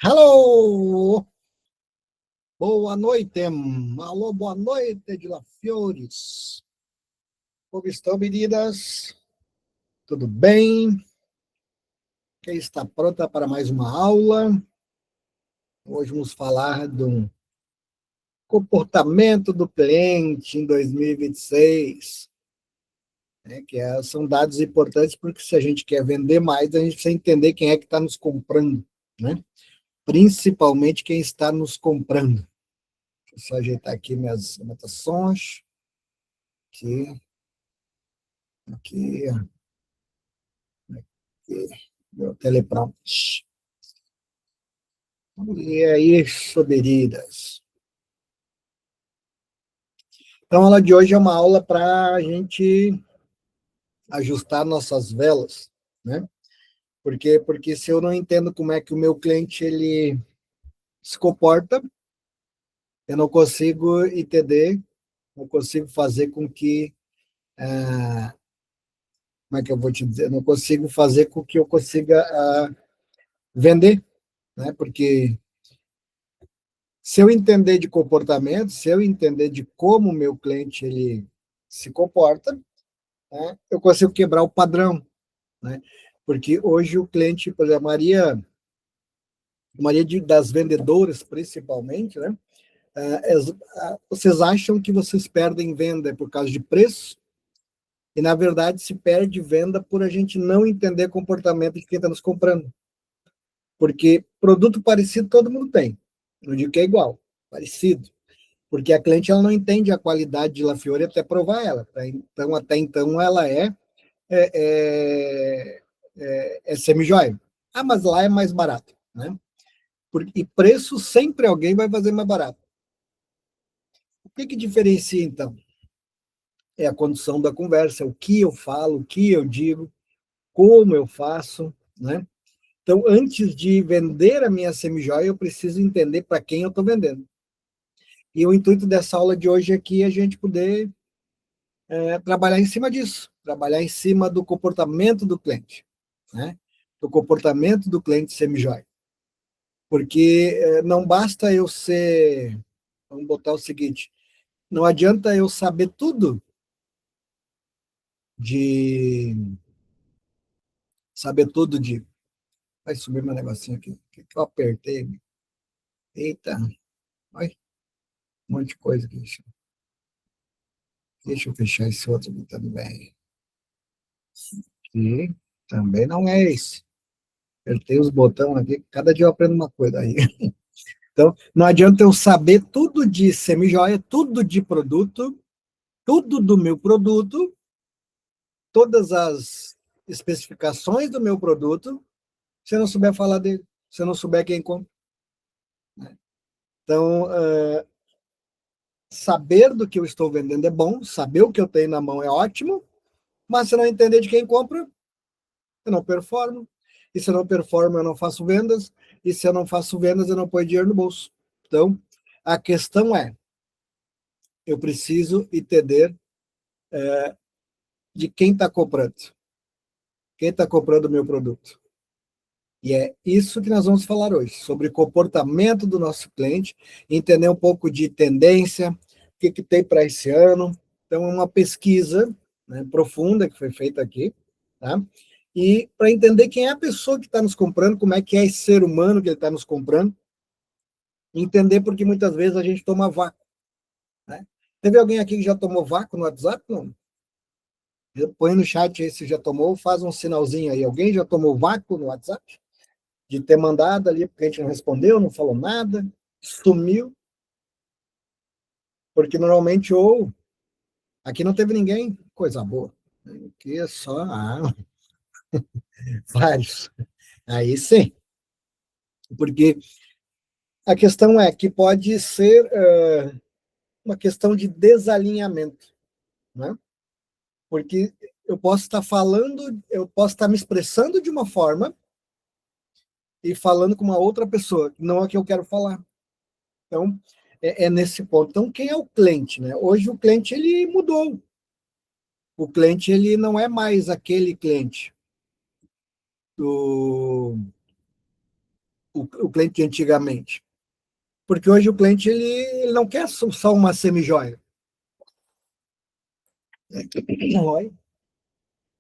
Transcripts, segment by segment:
Hello! Boa noite. Alô, boa noite, Edila Fiores. Como estão, meninas? Tudo bem? Quem está pronta para mais uma aula? Hoje vamos falar do comportamento do cliente em 2026. São dados importantes porque se a gente quer vender mais, a gente precisa entender quem é que está nos comprando, né? Principalmente quem está nos comprando. Deixa eu só ajeitar aqui minhas anotações. Aqui, meu teleprompter. E aí, soberidas. Então, a aula de hoje é uma aula para a gente ajustar nossas velas, né? Porque se eu não entendo como é que o meu cliente ele se comporta, eu não consigo entender, não consigo fazer com que, como é que eu vou te dizer, não consigo fazer com que eu consiga vender, né? Porque se eu entender de comportamento, se eu entender de como o meu cliente ele se comporta, né, eu consigo quebrar o padrão, né? Porque hoje o cliente, por exemplo, das vendedoras principalmente, né? Vocês acham que vocês perdem venda por causa de preço, e na verdade se perde venda por a gente não entender comportamento de quem está nos comprando. Porque produto parecido todo mundo tem. Não digo que é igual, parecido. Porque a cliente ela não entende a qualidade de La Fiore até provar ela. Tá? Então, até então, ela é, é, é semi-joia. Ah, mas lá é mais barato. Né? E preço sempre alguém vai fazer mais barato. O que diferencia, então? É a condição da conversa, o que eu falo, o que eu digo, como eu faço. Né? Então, antes de vender a minha semi-joia, eu preciso entender para quem eu estou vendendo. E o intuito dessa aula de hoje é que a gente poder trabalhar em cima disso, trabalhar em cima do comportamento do cliente, né? Do comportamento do cliente semi-joia. Porque não basta eu ser, vamos botar o seguinte, não adianta eu saber tudo de, vai subir meu negocinho aqui, que eu apertei, eita, olha, um monte de coisa aqui, deixa eu fechar esse outro aqui também, e também não é esse, apertei os botões aqui, cada dia eu aprendo uma coisa aí. Então, não adianta eu saber tudo de semi-joia, tudo de produto, tudo do meu produto, todas as especificações do meu produto, se eu não souber falar dele, se eu não souber quem compra. Então, saber do que eu estou vendendo é bom, saber o que eu tenho na mão é ótimo, mas se eu não entender de quem compra, eu não performo. E se eu não performo, eu não faço vendas. E se eu não faço vendas, eu não ponho dinheiro no bolso. Então, a questão é, eu preciso entender de quem está comprando. Quem está comprando o meu produto. E é isso que nós vamos falar hoje, sobre comportamento do nosso cliente, entender um pouco de tendência, o que tem para esse ano. Então, é uma pesquisa, né, profunda que foi feita aqui, tá? E para entender quem é a pessoa que está nos comprando, como é que é esse ser humano que ele está nos comprando, entender porque muitas vezes a gente toma vácuo. Né? Teve alguém aqui que já tomou vácuo no WhatsApp? Não. Põe no chat aí se já tomou, faz um sinalzinho aí. Alguém já tomou vácuo no WhatsApp? De ter mandado ali, porque a gente não respondeu, não falou nada, sumiu. Porque normalmente, ou aqui não teve ninguém, coisa boa. Aqui é só vários. Aí sim. Porque a questão é que pode ser uma questão de desalinhamento, né? Porque eu posso estar falando, eu posso estar me expressando de uma forma e falando com uma outra pessoa, que não é o que eu quero falar. Então, é nesse ponto. Então, quem é o cliente? Né? Hoje o cliente ele mudou. O cliente ele não é mais aquele cliente do o cliente antigamente. Porque hoje o cliente ele não quer só uma semijoia.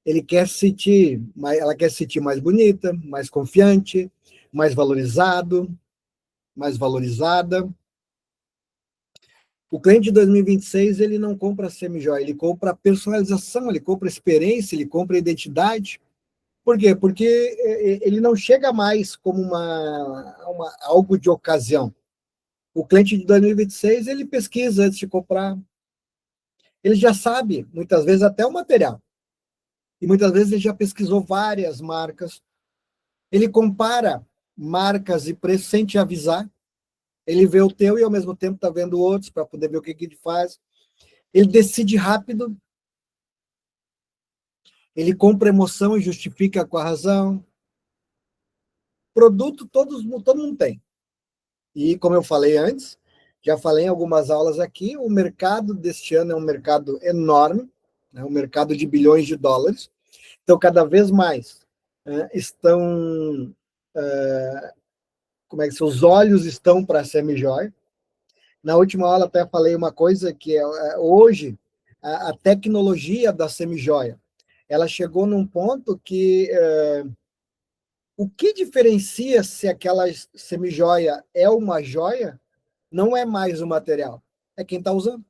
Ele quer sentir, ela quer se sentir mais bonita, mais confiante, mais valorizado, mais valorizada. O cliente de 2026 ele não compra semijoia, ele compra personalização, ele compra experiência, ele compra identidade. Por quê? Porque ele não chega mais como algo de ocasião. O cliente de 2026 ele pesquisa antes de comprar, ele já sabe, muitas vezes, até o material. E muitas vezes ele já pesquisou várias marcas. Ele compara marcas e preços sem te avisar. Ele vê o teu e, ao mesmo tempo, está vendo outros para poder ver o que ele faz. Ele decide rápido. Ele compra emoção e justifica com a razão. Produto todo mundo tem. E, como eu falei antes, já falei em algumas aulas aqui, o mercado deste ano é um mercado enorme, né, um mercado de bilhões de dólares. Então, cada vez mais estão... como é que os olhos estão para a semijoia. Na última aula até falei uma coisa que hoje a tecnologia da semijoia, ela chegou num ponto que o que diferencia se aquela semijoia é uma joia não é mais o material, é quem está usando.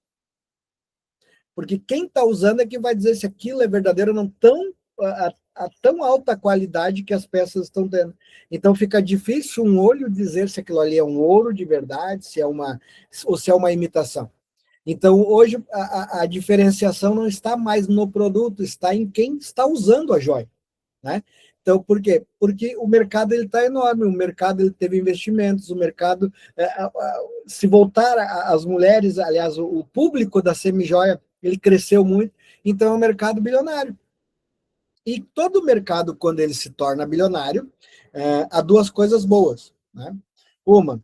Porque quem está usando é que vai dizer se aquilo é verdadeiro ou não, a tão alta qualidade que as peças estão tendo. Então fica difícil um olho dizer se aquilo ali é um ouro de verdade, ou se é uma imitação. Então hoje a diferenciação não está mais no produto, está em quem está usando a joia, né? Então, por quê? Porque o mercado está enorme, o mercado ele teve investimentos, o mercado, se voltar às mulheres, aliás, o público da semijoia, ele cresceu muito, então é um mercado bilionário. E todo mercado, quando ele se torna bilionário, há duas coisas boas, né? Uma,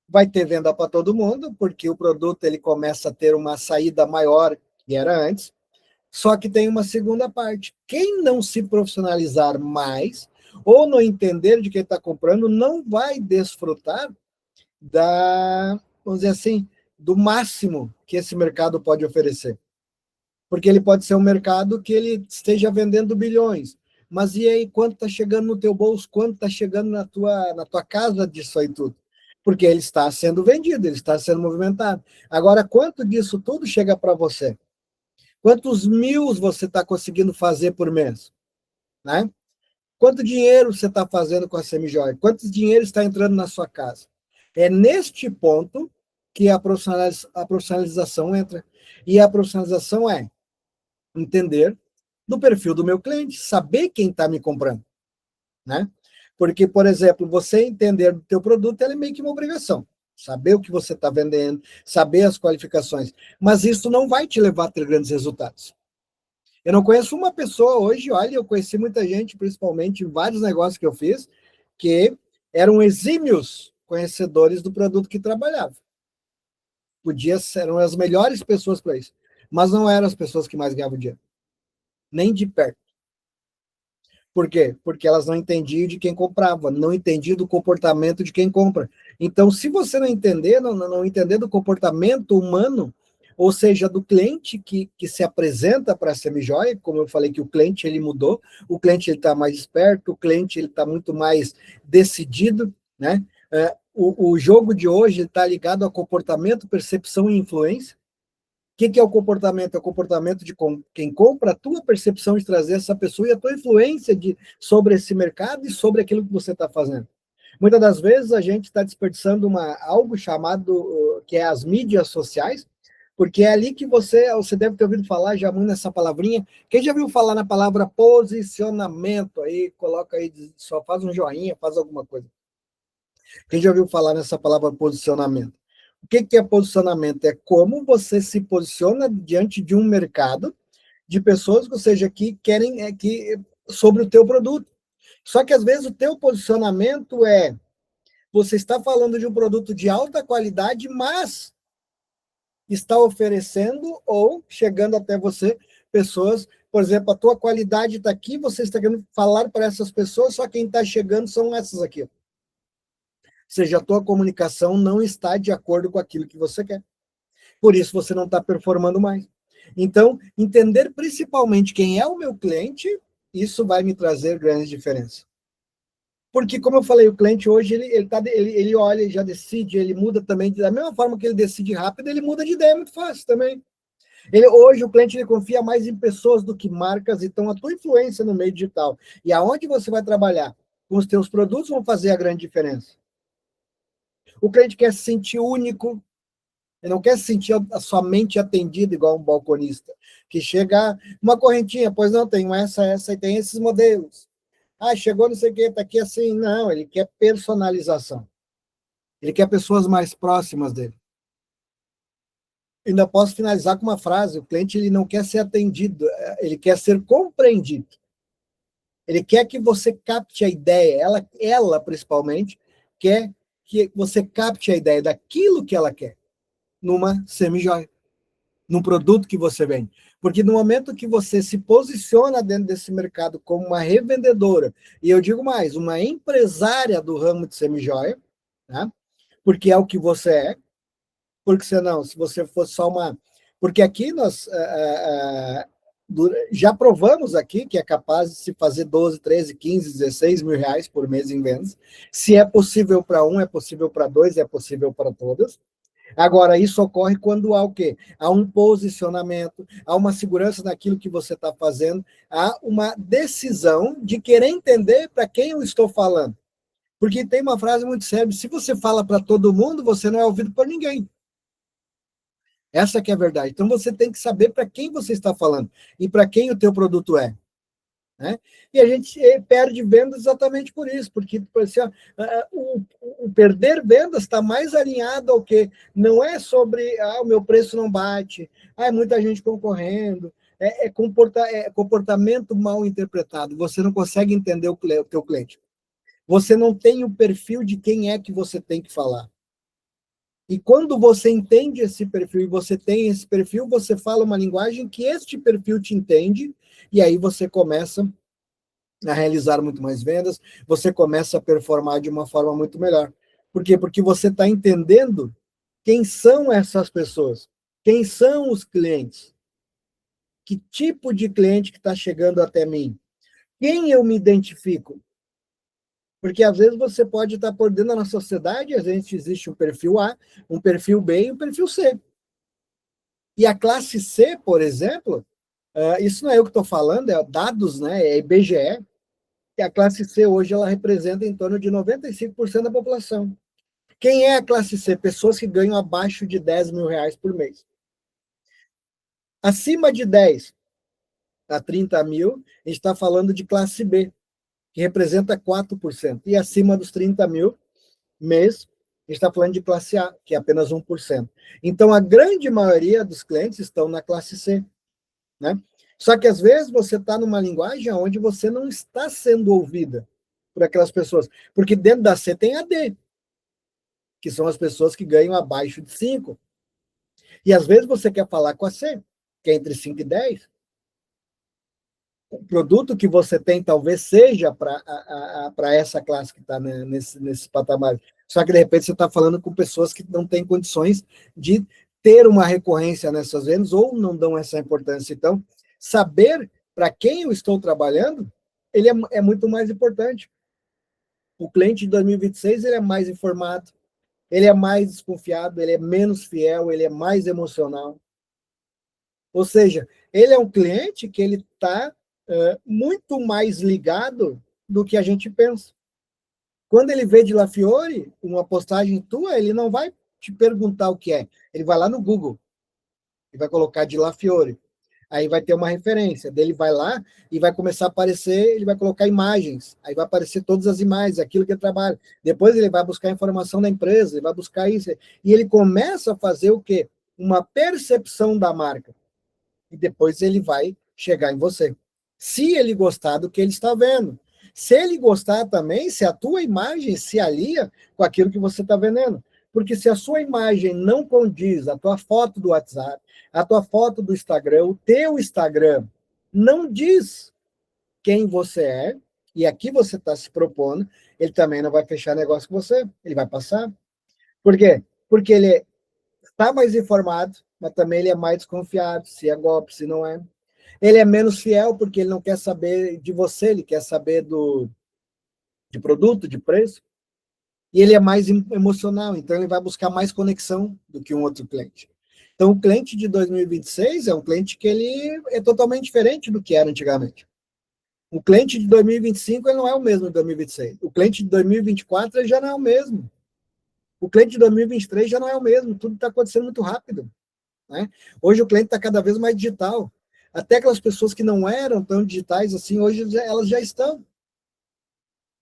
vai ter venda para todo mundo, porque o produto ele começa a ter uma saída maior que era antes. Só que tem uma segunda parte. Quem não se profissionalizar mais, ou não entender de quem está comprando, não vai desfrutar vamos dizer assim, do máximo que esse mercado pode oferecer. Porque ele pode ser um mercado que ele esteja vendendo bilhões. Mas e aí, quanto está chegando no teu bolso? Quanto está chegando na tua casa disso aí tudo? Porque ele está sendo vendido, ele está sendo movimentado. Agora, quanto disso tudo chega para você? Quantos mil você está conseguindo fazer por mês? Né? Quanto dinheiro você está fazendo com a semijoia? Quanto dinheiro está entrando na sua casa? É neste ponto que a profissionalização entra. E a profissionalização é entender do perfil do meu cliente, saber quem está me comprando. Né? Porque, por exemplo, você entender do teu produto é meio que uma obrigação. Saber o que você está vendendo, saber as qualificações. Mas isso não vai te levar a ter grandes resultados. Eu não conheço uma pessoa hoje, olha, eu conheci muita gente, principalmente em vários negócios que eu fiz, que eram exímios conhecedores do produto que trabalhavam. Eram as melhores pessoas para isso. Mas não eram as pessoas que mais ganhavam dinheiro. Nem de perto. Por quê? Porque elas não entendiam de quem comprava, não entendiam do comportamento de quem compra. Então, se você não entender, não entender do comportamento humano, ou seja, do cliente que se apresenta para a semijoia, como eu falei que o cliente ele mudou, o cliente está mais esperto, o cliente ele está muito mais decidido, né? O jogo de hoje está ligado a comportamento, percepção e influência. O que é o comportamento? É o comportamento de quem compra, a tua percepção de trazer essa pessoa e a tua influência sobre esse mercado e sobre aquilo que você está fazendo. Muitas das vezes a gente está desperdiçando algo chamado, que é as mídias sociais, porque é ali que você deve ter ouvido falar já muito nessa palavrinha. Quem já ouviu falar na palavra posicionamento? Aí coloca aí, só faz um joinha, faz alguma coisa. Quem já ouviu falar nessa palavra posicionamento? O que é posicionamento? É como você se posiciona diante de um mercado de pessoas, ou seja, que querem sobre o teu produto. Só que às vezes o teu posicionamento você está falando de um produto de alta qualidade, mas está oferecendo ou chegando até você pessoas, por exemplo, a tua qualidade está aqui, você está querendo falar para essas pessoas, só quem está chegando são essas aqui. seja, a tua comunicação não está de acordo com aquilo que você quer. Por isso você não está performando mais. Então, entender principalmente quem é o meu cliente, isso vai me trazer grandes diferenças. Porque, como eu falei, o cliente hoje, ele olha, ele já decide, ele muda também, da mesma forma que ele decide rápido, ele muda de ideia muito fácil também. Hoje, o cliente ele confia mais em pessoas do que marcas, então a tua influência no meio digital e aonde você vai trabalhar com os teus produtos vão fazer a grande diferença. O cliente quer se sentir único, ele não quer se sentir somente atendido igual um balconista, que chega uma correntinha, pois não, tem essa e tem esses modelos. Ah, chegou não sei o que, tá aqui assim. Não, ele quer personalização. Ele quer pessoas mais próximas dele. Ainda posso finalizar com uma frase, o cliente ele não quer ser atendido, ele quer ser compreendido. Ele quer que você capte a ideia, ela principalmente, quer que você capte a ideia daquilo que ela quer, numa semi-joia, num produto que você vende. Porque no momento que você se posiciona dentro desse mercado como uma revendedora, e eu digo mais, uma empresária do ramo de semi-joia, né? Porque é o que você é, porque senão, se você fosse só uma... Porque aqui nós já provamos aqui que é capaz de se fazer 12, 13, 15, 16 mil reais por mês em vendas. Se é possível para um, é possível para dois, é possível para todas. Agora, isso ocorre quando há o quê? Há um posicionamento, há uma segurança naquilo que você está fazendo, há uma decisão de querer entender para quem eu estou falando. Porque tem uma frase muito séria, se você fala para todo mundo, você não é ouvido por ninguém. Essa que é a verdade. Então, você tem que saber para quem você está falando e para quem o teu produto é. Né? E a gente perde vendas exatamente por isso, porque assim, o perder vendas está mais alinhado ao que não é sobre o meu preço não bate, é muita gente concorrendo, é comportamento mal interpretado, você não consegue entender o teu cliente. Você não tem o perfil de quem é que você tem que falar. E quando você entende esse perfil e você tem esse perfil, você fala uma linguagem que este perfil te entende, e aí você começa a realizar muito mais vendas, você começa a performar de uma forma muito melhor. Por quê? Porque você está entendendo quem são essas pessoas, quem são os clientes, que tipo de cliente que está chegando até mim, quem eu me identifico. Porque às vezes você pode estar por dentro da sociedade, às vezes existe um perfil A, um perfil B e um perfil C. E a classe C, por exemplo, isso não é eu que estou falando, é dados, né, é IBGE, que a classe C hoje ela representa em torno de 95% da população. Quem é a classe C? Pessoas que ganham abaixo de 10 mil reais por mês. Acima de 10 a 30 mil, a gente está falando de classe B, que representa 4%. E acima dos 30 mil mês, a gente está falando de classe A, que é apenas 1%. Então, a grande maioria dos clientes estão na classe C. Né? Só que, às vezes, você está numa linguagem onde você não está sendo ouvida por aquelas pessoas. Porque dentro da C tem a D, que são as pessoas que ganham abaixo de 5. E, às vezes, você quer falar com a C, que é entre 5 e 10. O produto que você tem talvez seja para essa classe que está nesse patamar. Só que, de repente, você está falando com pessoas que não têm condições de ter uma recorrência nessas vendas ou não dão essa importância. Então, saber para quem eu estou trabalhando, ele é muito mais importante. O cliente de 2026 ele é mais informado, ele é mais desconfiado, ele é menos fiel, ele é mais emocional. Ou seja, ele é um cliente que ele está muito mais ligado do que a gente pensa. Quando ele vê de La Fiore, uma postagem tua, ele não vai te perguntar o que é. Ele vai lá no Google e vai colocar de La Fiore. Aí vai ter uma referência. Daí ele vai lá e vai começar a aparecer, ele vai colocar imagens. Aí vai aparecer todas as imagens, aquilo que ele trabalha. Depois ele vai buscar informação da empresa, ele vai buscar isso. E ele começa a fazer o quê? Uma percepção da marca. E depois ele vai chegar em você. Se ele gostar do que ele está vendo. Se ele gostar também, se a tua imagem se alia com aquilo que você está vendendo. Porque se a sua imagem não condiz, a tua foto do WhatsApp, a tua foto do Instagram, o teu Instagram, não diz quem você é e aqui você está se propondo, ele também não vai fechar negócio com você, ele vai passar. Por quê? Porque ele está mais informado, mas também ele é mais desconfiado, se é golpe, se não é. Ele é menos fiel, porque ele não quer saber de você, ele quer saber de produto, de preço, e ele é mais emocional, então ele vai buscar mais conexão do que um outro cliente. Então, o cliente de 2026 é um cliente que ele é totalmente diferente do que era antigamente. O cliente de 2025 ele não é o mesmo de 2026. O cliente de 2024 ele já não é o mesmo. O cliente de 2023 já não é o mesmo. Tudo está acontecendo muito rápido. Né? Hoje o cliente está cada vez mais digital. Até aquelas pessoas que não eram tão digitais assim, hoje elas já estão.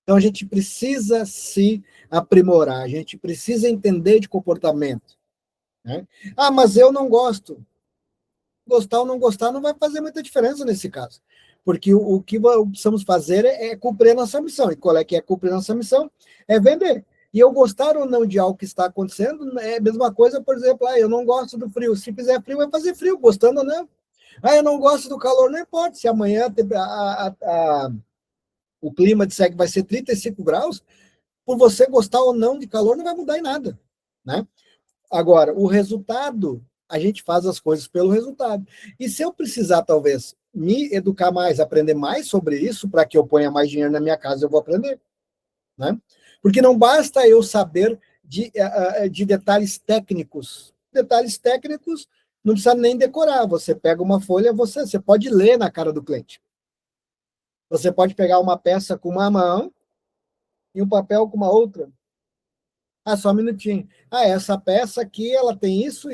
Então a gente precisa se aprimorar, a gente precisa entender de comportamento. Né? Ah, mas eu não gosto. Gostar ou não gostar não vai fazer muita diferença nesse caso. Porque o que precisamos fazer é cumprir a nossa missão. E qual é que é cumprir a nossa missão? É vender. E eu gostar ou não de algo que está acontecendo é a mesma coisa, por exemplo, eu não gosto do frio. Se fizer frio, vai fazer frio, gostando ou não. Eu não gosto do calor, não importa. Se amanhã o clima disser que vai ser 35 graus, por você gostar ou não de calor, não vai mudar em nada. Né? Agora, o resultado, a gente faz as coisas pelo resultado. E se eu precisar, talvez, me educar mais, aprender mais sobre isso, para que eu ponha mais dinheiro na minha casa, eu vou aprender. Né? Porque não basta eu saber de detalhes técnicos. Detalhes técnicos não precisa nem decorar. Você pega uma folha, você pode ler na cara do cliente. Você pode pegar uma peça com uma mão e um papel com uma outra. Só um minutinho. Essa peça aqui, ela tem isso,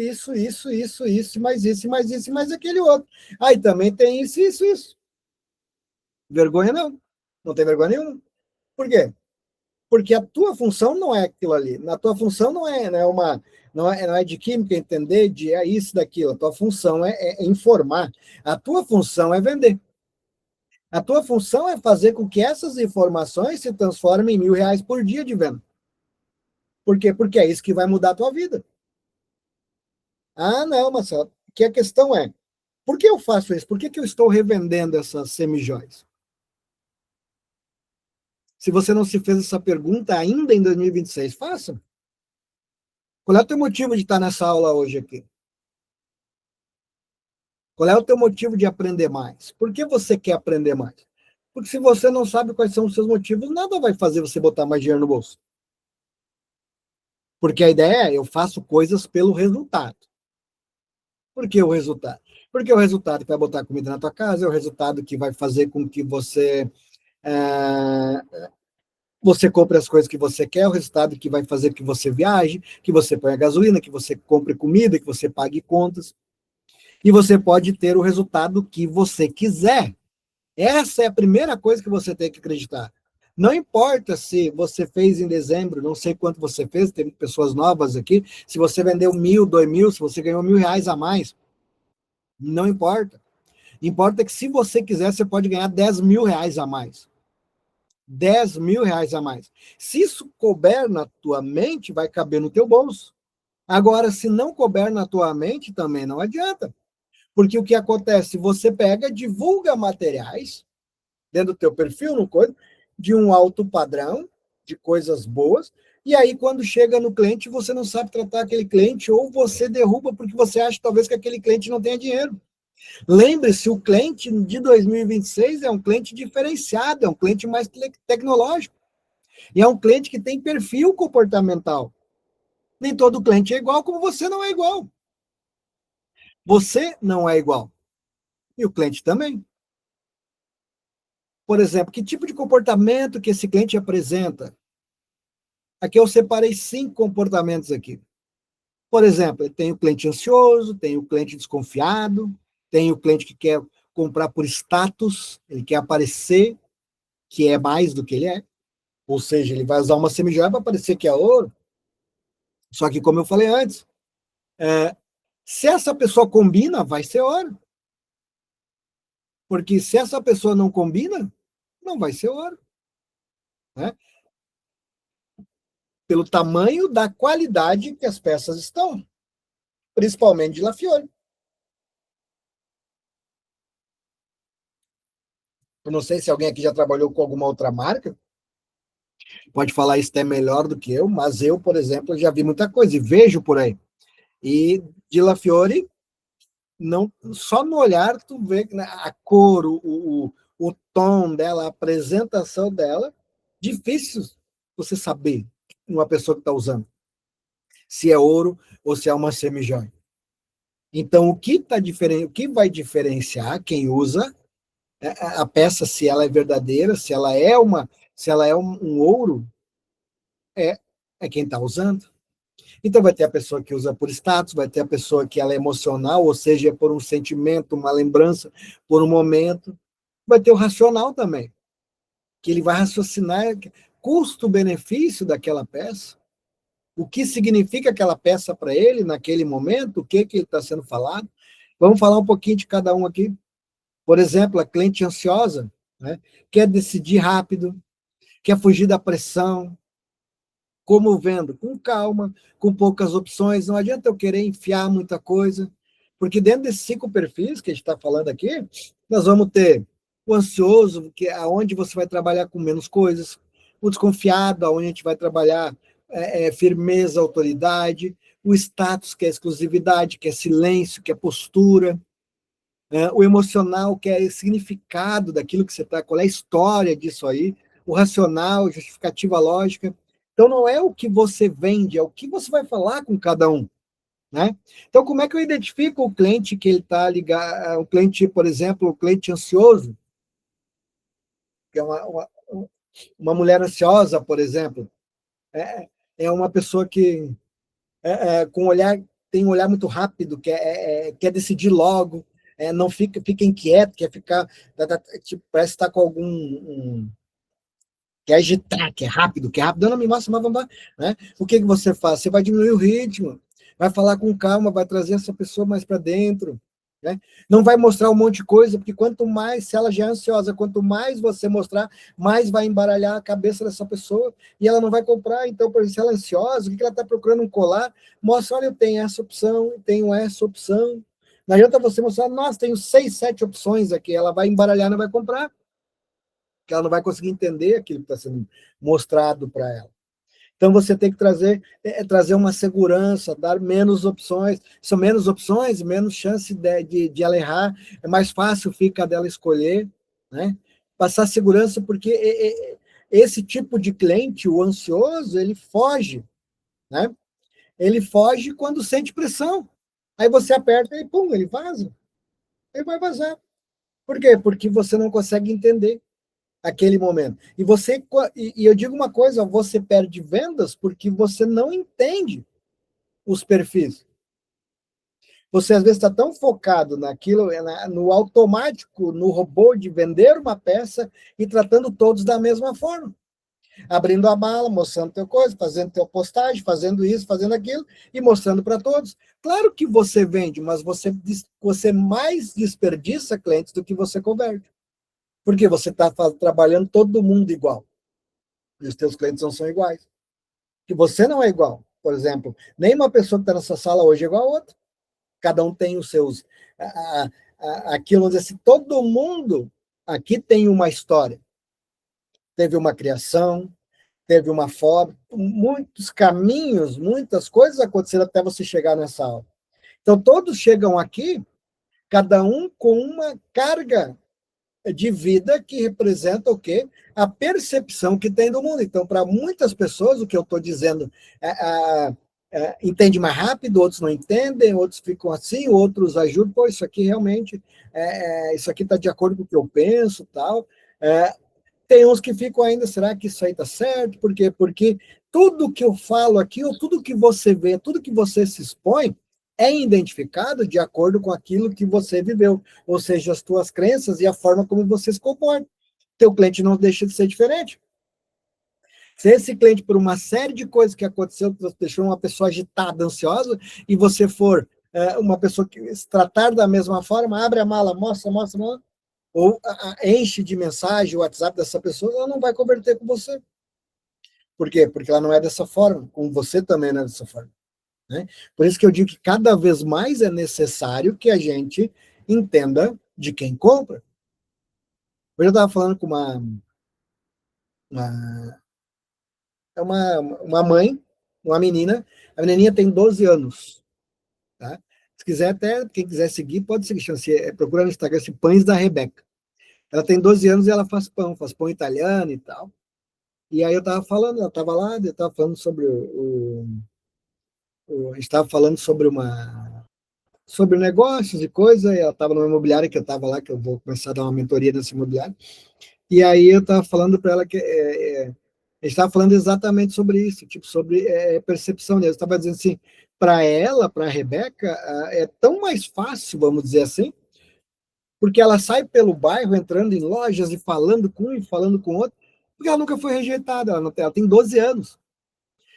mais isso, mais isso, mais aquele outro. E também tem isso. Vergonha não. Não tem vergonha nenhuma. Por quê? Porque a tua função não é aquilo ali. A tua função não é de química entender de isso, daquilo. A tua função é informar. A tua função é vender. A tua função é fazer com que essas informações se transformem em R$ 1.000 por dia de venda. Por quê? Porque é isso que vai mudar a tua vida. Não, Marcelo. Que a questão é, por que eu faço isso? Por que eu estou revendendo essas semijóias? Se você não se fez essa pergunta ainda em 2026, faça. Qual é o teu motivo de estar nessa aula hoje aqui? Qual é o teu motivo de aprender mais? Por que você quer aprender mais? Porque se você não sabe quais são os seus motivos, nada vai fazer você botar mais dinheiro no bolso. Porque a ideia é, eu faço coisas pelo resultado. Por que o resultado? Porque é o resultado que vai botar comida na tua casa, é o resultado que vai fazer com que você compre as coisas que você quer, é o resultado que vai fazer que você viaje, que você ponha gasolina, que você compre comida, que você pague contas. E você pode ter o resultado que você quiser. Essa é a primeira coisa que você tem que acreditar. Não importa se você fez em dezembro, não sei quanto você fez, tem pessoas novas aqui, se você vendeu 1.000, 2.000, se você ganhou R$ 1.000 a mais, não importa. Importa que se você quiser, você pode ganhar R$ 10.000 a mais. R$ 10.000 a mais. Se isso couber na tua mente, vai caber no teu bolso. Agora, se não couber na tua mente, também não adianta. Porque o que acontece? Você pega, divulga materiais dentro do teu perfil, no coisa, de um alto padrão, de coisas boas, e aí quando chega no cliente, você não sabe tratar aquele cliente, ou você derruba porque você acha talvez que aquele cliente não tenha dinheiro. Lembre-se, o cliente de 2026 é um cliente diferenciado, é um cliente mais tecnológico, e é um cliente que tem perfil comportamental. Nem todo cliente é igual, como você não é igual. Você não é igual. E o cliente também. Por exemplo, que tipo de comportamento que esse cliente apresenta? Aqui eu separei 5 comportamentos aqui. Por exemplo, tem o cliente ansioso, tem o cliente desconfiado, tem o cliente que quer comprar por status, ele quer aparecer que é mais do que ele é. Ou seja, ele vai usar uma semijoia para parecer que é ouro. Só que, como eu falei antes, se essa pessoa combina, vai ser ouro. Porque se essa pessoa não combina, não vai ser ouro. Né? Pelo tamanho da qualidade que as peças estão, principalmente de La Fiore. Eu não sei se alguém aqui já trabalhou com alguma outra marca, pode falar isso até melhor do que eu, mas eu, por exemplo, já vi muita coisa e vejo por aí. E de La Fiore, não, só no olhar tu vê a cor, o tom dela, a apresentação dela, difícil você saber uma pessoa que está usando se é ouro ou se é uma semijoia. Então, o que vai diferenciar quem usa a peça, se ela é verdadeira, se ela é um ouro, é, é quem está usando. Então vai ter a pessoa que usa por status, vai ter a pessoa que ela é emocional, ou seja, é por um sentimento, uma lembrança, por um momento. Vai ter o racional também, que ele vai raciocinar custo-benefício daquela peça, o que significa aquela peça para ele naquele momento, o que ele está sendo falado. Vamos falar um pouquinho de cada um aqui. Por exemplo, a cliente ansiosa, né, quer decidir rápido, quer fugir da pressão, como vendo, com calma, com poucas opções. Não adianta eu querer enfiar muita coisa, porque dentro desses 5 perfis que a gente está falando aqui, nós vamos ter o ansioso, que é onde você vai trabalhar com menos coisas, o desconfiado, onde a gente vai trabalhar firmeza, autoridade, o status, que é exclusividade, que é silêncio, que é postura, o emocional, que é significado daquilo que você está, qual é a história disso aí, o racional, justificativa lógica. Então, não é o que você vende, é o que você vai falar com cada um. Né? Então, como é que eu identifico o cliente que ele está ligado, o cliente, por exemplo, o cliente ansioso, que é uma mulher ansiosa, por exemplo, é uma pessoa que com olhar, tem um olhar muito rápido, quer decidir logo, não fica inquieto, quer ficar, tipo, parece estar com quer agitar, quer rápido, não me mostra, mas, né? O que você faz? Você vai diminuir o ritmo, vai falar com calma, vai trazer essa pessoa mais para dentro, né? Não vai mostrar um monte de coisa, porque quanto mais, se ela já é ansiosa, quanto mais você mostrar, mais vai embaralhar a cabeça dessa pessoa e ela não vai comprar. Então, por exemplo, se ela é ansiosa, o que ela está procurando? Um colar, mostra, olha, eu tenho essa opção, tenho essa opção. Não adianta você mostrar, nossa, tenho 6, 7 opções aqui, ela vai embaralhar, não vai comprar, que ela não vai conseguir entender aquilo que está sendo mostrado para ela. Então, você tem que trazer uma segurança, dar menos opções. São menos opções, menos chance de ela errar, é mais fácil fica dela escolher, né? Passar segurança, porque esse tipo de cliente, o ansioso, ele foge, né? Ele foge quando sente pressão. Aí você aperta e, pum, ele vaza. Ele vai vazar. Por quê? Porque você não consegue entender aquele momento. E eu digo uma coisa, você perde vendas porque você não entende os perfis. Você às vezes está tão focado naquilo, no automático, no robô de vender uma peça e tratando todos da mesma forma. Abrindo a mala, mostrando teu coisa, fazendo teu postagem, fazendo isso, fazendo aquilo e mostrando para todos. Claro que você vende, mas você mais desperdiça clientes do que você converte. Porque você está trabalhando todo mundo igual. E os teus clientes não são iguais. Que você não é igual. Por exemplo, nenhuma pessoa que está nessa sala hoje é igual a outra. Cada um tem os seus... aquilo, vamos dizer assim, todo mundo aqui tem uma história. Teve uma criação, teve uma forma, muitos caminhos, muitas coisas aconteceram até você chegar nessa aula. Então, todos chegam aqui, cada um com uma carga de vida que representa o quê? A percepção que tem do mundo. Então, para muitas pessoas, o que eu estou dizendo entende mais rápido, outros não entendem, outros ficam assim, outros ajudam, pô, isso aqui realmente, isso aqui está de acordo com o que eu penso, tal. Tem uns que ficam ainda, será que isso aí está certo? Por quê? Porque tudo que eu falo aqui, ou tudo que você vê, tudo que você se expõe, é identificado de acordo com aquilo que você viveu, ou seja, as tuas crenças e a forma como você se comporta. Teu cliente não deixa de ser diferente. Se esse cliente, por uma série de coisas que aconteceu, deixou uma pessoa agitada, ansiosa, e você for uma pessoa que se tratar da mesma forma, abre a mala, mostra, ou enche de mensagem o WhatsApp dessa pessoa, ela não vai converter com você. Por quê? Porque ela não é dessa forma, como você também não é dessa forma. Né? Por isso que eu digo que cada vez mais é necessário que a gente entenda de quem compra. Hoje eu estava falando com uma, uma mãe, uma menina, a menininha tem 12 anos, tá? Se quiser até, quem quiser seguir, pode seguir, procura no Instagram, Pães da Rebeca. Ela tem 12 anos e ela faz pão italiano e tal. E aí eu estava falando, ela estava lá, eu estava falando sobre a gente estava falando sobre negócios e coisa, e ela estava numa imobiliária que eu estava lá, que eu vou começar a dar uma mentoria nessa imobiliária. E aí eu estava falando para ela que a gente estava falando exatamente sobre isso, tipo, sobre percepção dela. Eu estava dizendo assim, para ela, para a Rebeca, é tão mais fácil, vamos dizer assim, porque ela sai pelo bairro, entrando em lojas e falando com um e falando com outro, porque ela nunca foi rejeitada, ela tem 12 anos.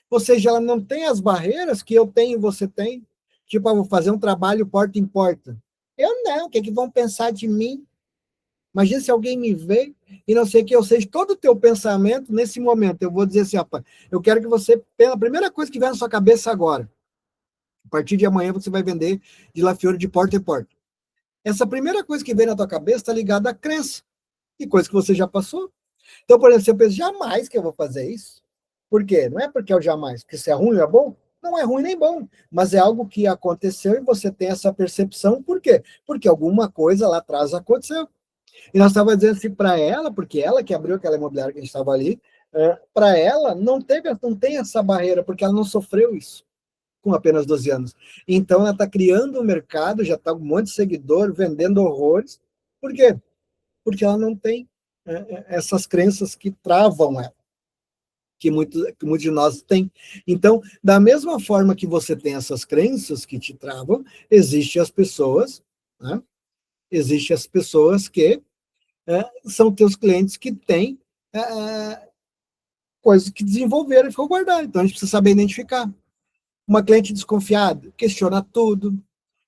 Ou seja, ela não tem as barreiras que eu tenho e você tem. Tipo, eu vou fazer um trabalho porta em porta. Eu não, o que é que vão pensar de mim? Imagina se alguém me vê e não sei o que, ou seja, todo o teu pensamento nesse momento, eu vou dizer assim, rapaz, eu quero que você, pela primeira coisa que vier na sua cabeça agora, a partir de amanhã você vai vender de La Fiore de porta em porta. Essa primeira coisa que vem na tua cabeça está ligada à crença, e coisa que você já passou. Então, por exemplo, você pensa, jamais que eu vou fazer isso. Por quê? Não é porque eu jamais, porque se é ruim ou é bom, não é ruim nem bom, mas é algo que aconteceu e você tem essa percepção, por quê? Porque alguma coisa lá atrás aconteceu. E nós estávamos dizendo assim para ela, porque ela que abriu aquela imobiliária que a gente estava ali, para ela não tem essa barreira, porque ela não sofreu isso com apenas 12 anos. Então ela está criando um mercado, já está um monte de seguidor, vendendo horrores. Por quê? Porque ela não tem essas crenças que travam ela, que muitos de nós têm. Então, da mesma forma que você tem essas crenças que te travam, existem as pessoas, né? Existem as pessoas que são teus clientes que têm coisas que desenvolveram e ficou guardado. Então, a gente precisa saber identificar. Uma cliente desconfiada, questiona tudo.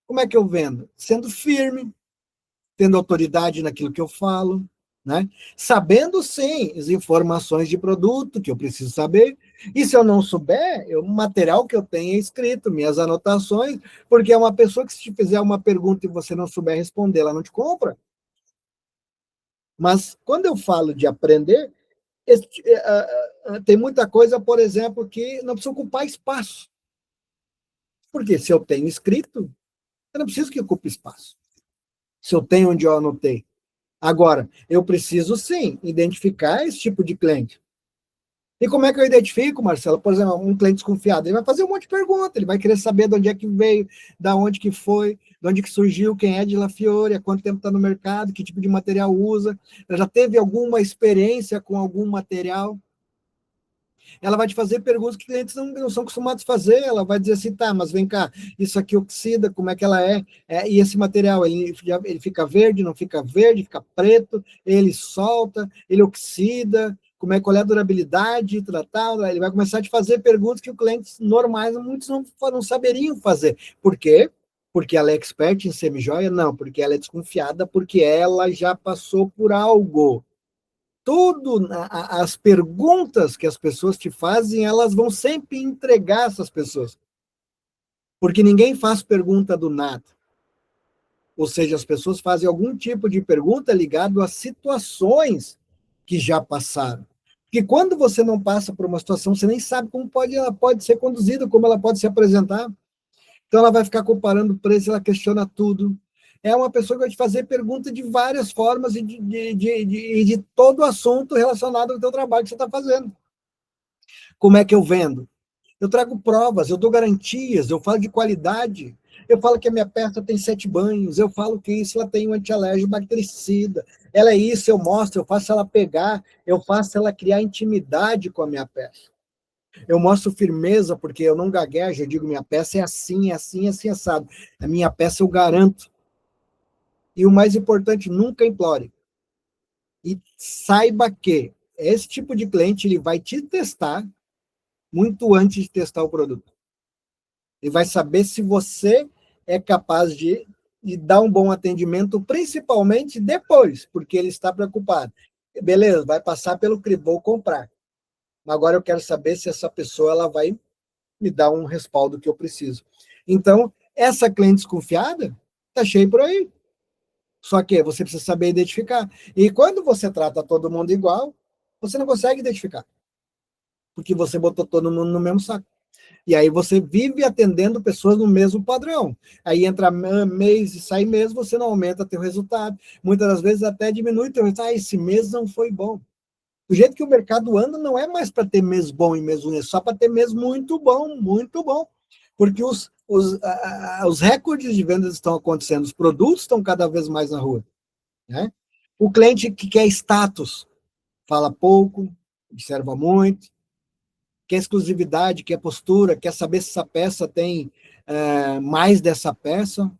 Como é que eu vendo? Sendo firme, tendo autoridade naquilo que eu falo, né? Sabendo, sim, as informações de produto que eu preciso saber. E se eu não souber, o material que eu tenho é escrito, minhas anotações, porque é uma pessoa que se te fizer uma pergunta e você não souber responder, ela não te compra. Mas quando eu falo de aprender, tem muita coisa, por exemplo, que não precisa ocupar espaço. Porque se eu tenho escrito, eu não preciso que ocupe espaço. Se eu tenho onde eu anotei. Agora, eu preciso sim identificar esse tipo de cliente. E como é que eu identifico, Marcelo? Por exemplo, um cliente desconfiado, ele vai fazer um monte de perguntas, ele vai querer saber de onde é que veio, da onde que foi, de onde que surgiu, quem é de La Fiore, há quanto tempo está no mercado, que tipo de material usa, já teve alguma experiência com algum material. Ela vai te fazer perguntas que clientes não são acostumados a fazer. Ela vai dizer assim, tá, mas vem cá, isso aqui oxida, como é que ela é? E esse material, ele fica verde, não fica verde, fica preto, ele solta, ele oxida, qual é a durabilidade, tal. Ele vai começar a te fazer perguntas que os clientes normais, muitos não saberiam fazer. Por quê? Porque ela é expert em semijoia? Não, porque ela é desconfiada, porque ela já passou por algo. Tudo, as perguntas que as pessoas te fazem, elas vão sempre entregar essas pessoas. Porque ninguém faz pergunta do nada. Ou seja, as pessoas fazem algum tipo de pergunta ligado a situações que já passaram. Porque quando você não passa por uma situação, você nem sabe como ela pode ser conduzida, como ela pode se apresentar. Então ela vai ficar comparando o preço, ela questiona tudo. É uma pessoa que vai te fazer pergunta de várias formas e de todo o assunto relacionado ao teu trabalho que você está fazendo. Como é que eu vendo? Eu trago provas, eu dou garantias, eu falo de qualidade, eu falo que a minha peça tem 7 banhos, eu falo que isso ela tem um antialérgico bactericida, ela é isso, eu mostro, eu faço ela pegar, eu faço ela criar intimidade com a minha peça. Eu mostro firmeza, porque eu não gaguejo, eu digo, minha peça é assim, é assim, é assim, assado. A minha peça eu garanto. E o mais importante, nunca implore. E saiba que esse tipo de cliente, ele vai te testar muito antes de testar o produto. Ele vai saber se você é capaz de dar um bom atendimento, principalmente depois, porque ele está preocupado. Beleza, vai passar pelo crivo, vou comprar. Agora eu quero saber se essa pessoa ela vai me dar um respaldo que eu preciso. Então, essa cliente desconfiada está cheia por aí. Só que você precisa saber identificar. E quando você trata todo mundo igual, você não consegue identificar, porque você botou todo mundo no mesmo saco. E aí você vive atendendo pessoas no mesmo padrão. Aí entra mês e sai mês, você não aumenta teu resultado. Muitas das vezes até diminui teu resultado. Ah, esse mês não foi bom. Do jeito que o mercado anda, não é mais para ter mês bom e mês ruim, é só para ter mês muito bom, muito bom. Porque os recordes de vendas estão acontecendo, os produtos estão cada vez mais na rua. Né? O cliente que quer status, fala pouco, observa muito, quer exclusividade, quer postura, quer saber se essa peça tem mais dessa peça,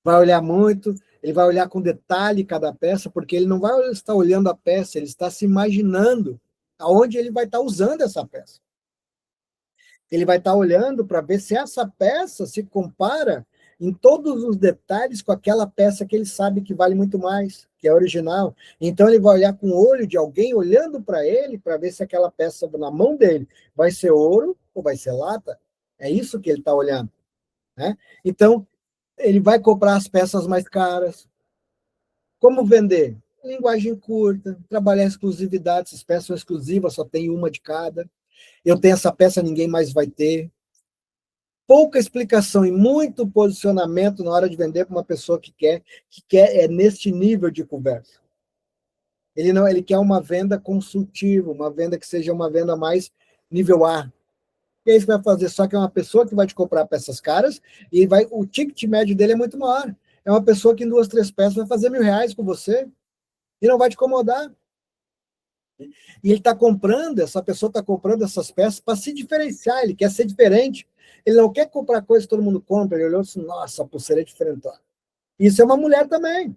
vai olhar muito, ele vai olhar com detalhe cada peça, porque ele não vai estar olhando a peça, ele está se imaginando aonde ele vai estar usando essa peça. Ele vai estar olhando para ver se essa peça se compara em todos os detalhes com aquela peça que ele sabe que vale muito mais, que é original. Então ele vai olhar com o olho de alguém olhando para ele para ver se aquela peça na mão dele vai ser ouro ou vai ser lata. É isso que ele está olhando. Né? Então ele vai comprar as peças mais caras. Como vender? Linguagem curta, trabalhar exclusividade, essas peças são exclusivas, só tem uma de cada. Eu tenho essa peça, ninguém mais vai ter. Pouca explicação e muito posicionamento na hora de vender para uma pessoa que quer neste nível de conversa. Ele quer uma venda consultiva, uma venda que seja uma venda mais nível A. E aí você vai fazer, só que é uma pessoa que vai te comprar peças caras e o ticket médio dele é muito maior. É uma pessoa que em 2, 3 peças vai fazer R$ 1.000 com você e não vai te incomodar. E ele está comprando, essa pessoa está comprando essas peças para se diferenciar, ele quer ser diferente. Ele não quer comprar coisa que todo mundo compra. Ele olhou assim, nossa, a pulseira é diferente. Isso é uma mulher também.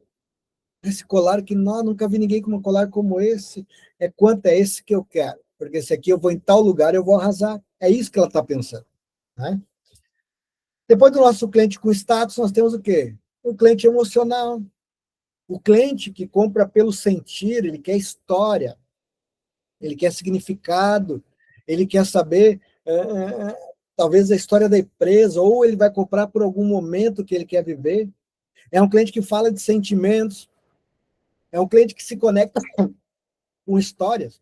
Esse colar que nunca vi ninguém com um colar como esse. Quanto é esse que eu quero? Porque esse aqui eu vou em tal lugar, eu vou arrasar. É isso que ela está pensando. Né? Depois do nosso cliente com status, nós temos o quê? O cliente emocional. O cliente que compra pelo sentir, ele quer história, ele quer significado, ele quer saber talvez a história da empresa, ou ele vai comprar por algum momento que ele quer viver. É um cliente que fala de sentimentos, é um cliente que se conecta com histórias.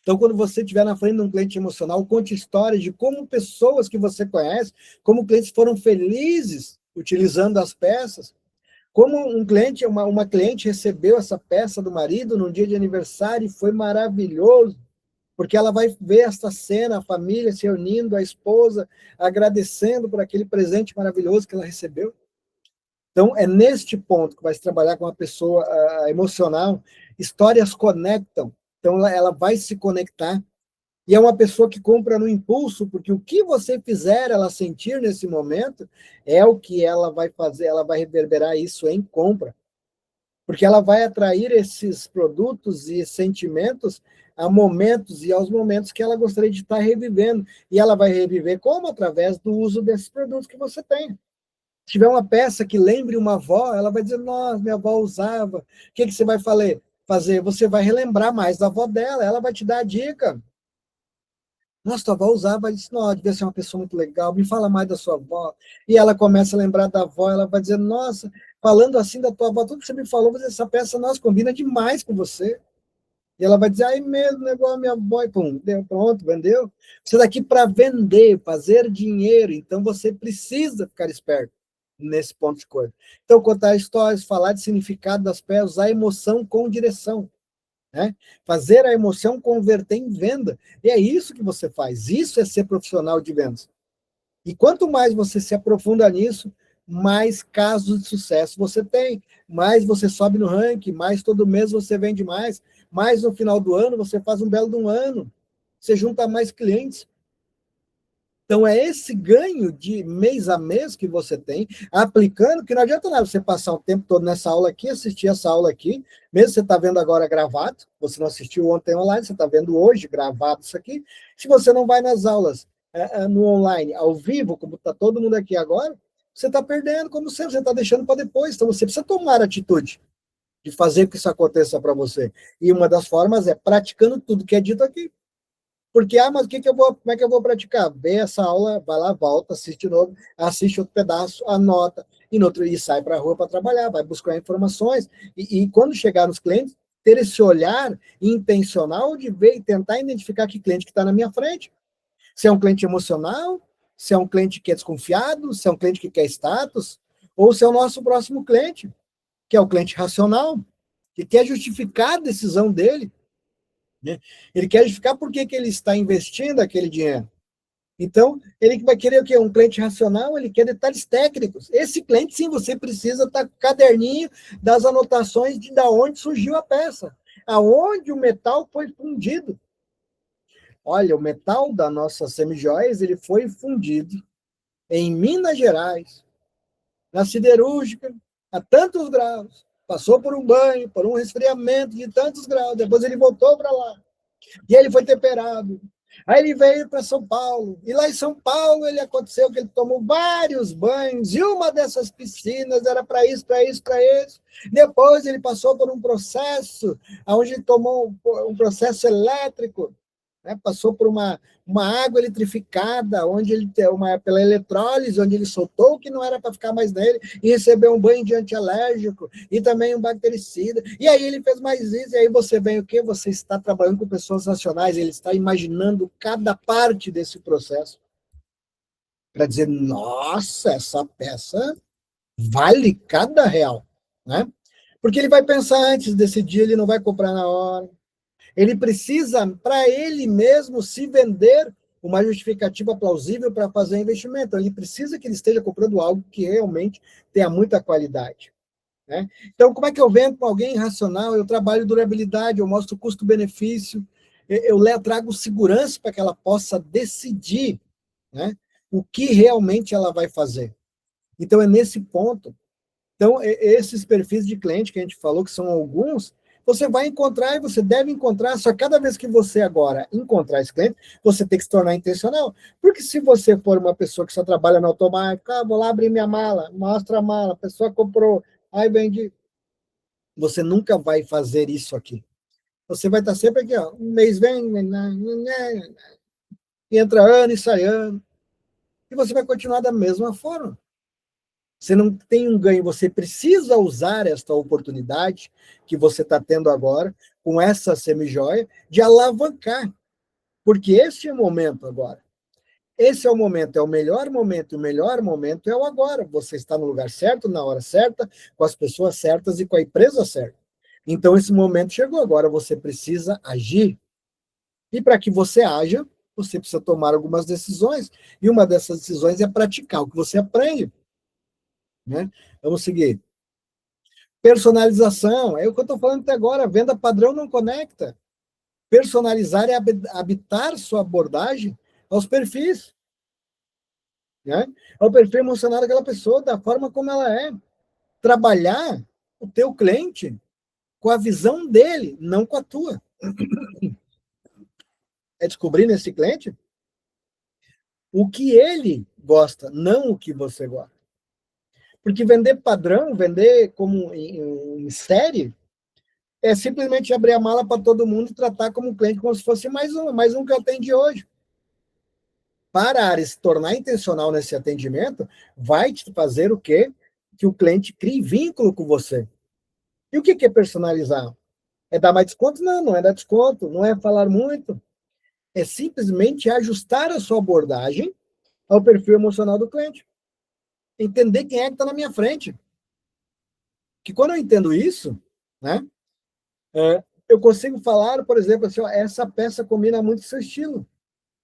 Então, quando você estiver na frente de um cliente emocional, conte histórias de como pessoas que você conhece, como clientes foram felizes utilizando as peças, como um cliente, uma cliente recebeu essa peça do marido num dia de aniversário e foi maravilhoso, porque ela vai ver esta cena, a família se reunindo, a esposa agradecendo por aquele presente maravilhoso que ela recebeu. Então, é neste ponto que vai se trabalhar com uma pessoa emocional. Histórias conectam, então ela vai se conectar. E é uma pessoa que compra no impulso, porque o que você fizer ela sentir nesse momento é o que ela vai fazer, ela vai reverberar isso em compra. Porque ela vai atrair esses produtos e sentimentos a momentos e aos momentos que ela gostaria de estar revivendo. E ela vai reviver como? Através do uso desses produtos que você tem. Se tiver uma peça que lembre uma avó, ela vai dizer, nossa, minha avó usava. O que você vai fazer? Você vai relembrar mais da avó dela, ela vai te dar a dica. Nossa, tua avó usava, ela disse, não, devia ser uma pessoa muito legal, me fala mais da sua avó. E ela começa a lembrar da avó, ela vai dizer, nossa, falando assim da tua avó, tudo que você me falou, essa peça, nossa, combina demais com você. E ela vai dizer, ai mesmo, negócio minha avó, e pum, deu, pronto, vendeu. Você está aqui para vender, fazer dinheiro, então você precisa ficar esperto nesse ponto de coisa. Então, contar histórias, falar de significado das peças, usar emoção com direção. Né? Fazer a emoção converter em venda. E é isso que você faz. Isso é ser profissional de vendas. E quanto mais você se aprofunda nisso, mais casos de sucesso você tem, mais você sobe no ranking, mais todo mês você vende mais no final do ano você faz um belo de um ano, você junta mais clientes. Então, é esse ganho de mês a mês que você tem, aplicando, que não adianta nada você passar o tempo todo nessa aula aqui, assistir essa aula aqui, mesmo você está vendo agora gravado, você não assistiu ontem online, você está vendo hoje gravado isso aqui, se você não vai nas aulas no online, ao vivo, como está todo mundo aqui agora, você está perdendo, como sempre, você está deixando para depois, então você precisa tomar atitude de fazer que isso aconteça para você. E uma das formas é praticando tudo que é dito aqui. Porque, mas como é que eu vou praticar? Vê essa aula, vai lá, volta, assiste de novo, assiste outro pedaço, anota. e sai para a rua para trabalhar, vai buscar informações, e quando chegar nos clientes, ter esse olhar intencional de ver e tentar identificar que cliente que está na minha frente. Se é um cliente emocional, se é um cliente que é desconfiado, se é um cliente que quer status, ou se é o nosso próximo cliente, que é o cliente racional, que quer justificar a decisão dele, né? Ele quer justificar por que ele está investindo aquele dinheiro. Então, ele vai querer o quê? Um cliente racional, ele quer detalhes técnicos. Esse cliente, sim, você precisa estar com o caderninho das anotações de onde surgiu a peça, aonde o metal foi fundido. Olha, o metal da nossa semijoias, ele foi fundido em Minas Gerais, na siderúrgica, a tantos graus, passou por um banho, por um resfriamento de tantos graus, depois ele voltou para lá, e ele foi temperado. Aí ele veio para São Paulo, e lá em São Paulo ele aconteceu que ele tomou vários banhos, e uma dessas piscinas era para isso, para isso, para isso. Depois ele passou por um processo, onde ele tomou um processo elétrico, né? Passou por uma água eletrificada, onde ele tem pela eletrólise, onde ele soltou o que não era para ficar mais nele, e recebeu um banho de antialérgico, e também um bactericida, e aí ele fez mais isso, e aí você vem o quê? Você está trabalhando com pessoas racionais, ele está imaginando cada parte desse processo, para dizer, nossa, essa peça vale cada real, né? Porque ele vai pensar antes desse dia, ele não vai comprar na hora. Ele precisa, para ele mesmo, se vender uma justificativa plausível para fazer investimento. Ele precisa que ele esteja comprando algo que realmente tenha muita qualidade, né? Então, como é que eu vendo com alguém racional? Eu trabalho durabilidade, eu mostro custo-benefício, eu trago segurança para que ela possa decidir, né, o que realmente ela vai fazer. Então, é nesse ponto. Então, esses perfis de cliente que a gente falou, que são alguns, você vai encontrar e você deve encontrar, só cada vez que você agora encontrar esse cliente, você tem que se tornar intencional. Porque se você for uma pessoa que só trabalha no automático, vou lá abrir minha mala, mostra a mala, a pessoa comprou, aí vendi. Você nunca vai fazer isso aqui. Você vai estar sempre aqui, ó, um mês vem, entra ano e sai ano, e você vai continuar da mesma forma. Você não tem um ganho, você precisa usar esta oportunidade que você está tendo agora, com essa semijoia, de alavancar. Porque esse é o momento agora. Esse é o momento, é o melhor momento, e o melhor momento é o agora. Você está no lugar certo, na hora certa, com as pessoas certas e com a empresa certa. Então, esse momento chegou, agora você precisa agir. E para que você haja, você precisa tomar algumas decisões. E uma dessas decisões é praticar o que você aprende, né? Vamos seguir. Personalização, é o que eu estou falando até agora, venda padrão não conecta. Personalizar é habitar sua abordagem aos perfis, né? Ao perfil emocional daquela pessoa, da forma como ela é. Trabalhar o teu cliente com a visão dele, não com a tua. É descobrir nesse cliente o que ele gosta, não o que você gosta. Porque vender padrão, vender como em série, é simplesmente abrir a mala para todo mundo e tratar como cliente como se fosse mais um que eu atendi hoje. Parar e se tornar intencional nesse atendimento vai te fazer o quê? Que o cliente crie vínculo com você. E o que é personalizar? É dar mais desconto? Não, não é dar desconto, não é falar muito. É simplesmente ajustar a sua abordagem ao perfil emocional do cliente. Entender quem é que está na minha frente. Que quando eu entendo isso, né, eu consigo falar, por exemplo, assim, ó, essa peça combina muito com o seu estilo.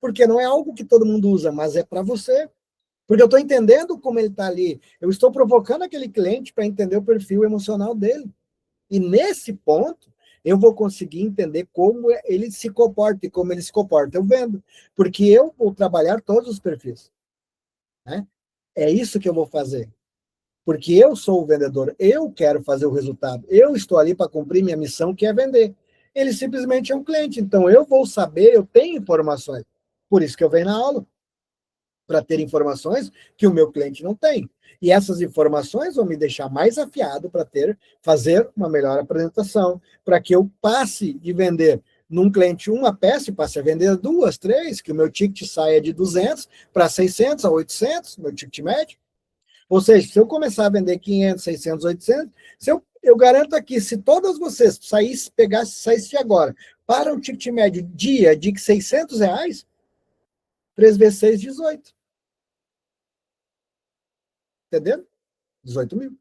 Porque não é algo que todo mundo usa, mas é para você. Porque eu estou entendendo como ele está ali. Eu estou provocando aquele cliente para entender o perfil emocional dele. E nesse ponto, eu vou conseguir entender como ele se comporta e como ele se comporta eu vendo. Porque eu vou trabalhar todos os perfis, né? É isso que eu vou fazer. Porque eu sou o vendedor, eu quero fazer o resultado. Eu estou ali para cumprir minha missão, que é vender. Ele simplesmente é um cliente. Então, eu vou saber, eu tenho informações. Por isso que eu venho na aula, para ter informações que o meu cliente não tem. E essas informações vão me deixar mais afiado para fazer uma melhor apresentação, para que eu passe de vender num cliente uma peça e passe a vender duas, três, que o meu ticket saia de 200 para 600 a 800, meu ticket médio. Ou seja, se eu começar a vender 500, 600, 800, eu garanto aqui, se todas vocês saísse de agora para um ticket médio dia de R$ 600, 3 vezes 6, 18. Entendeu? 18 mil.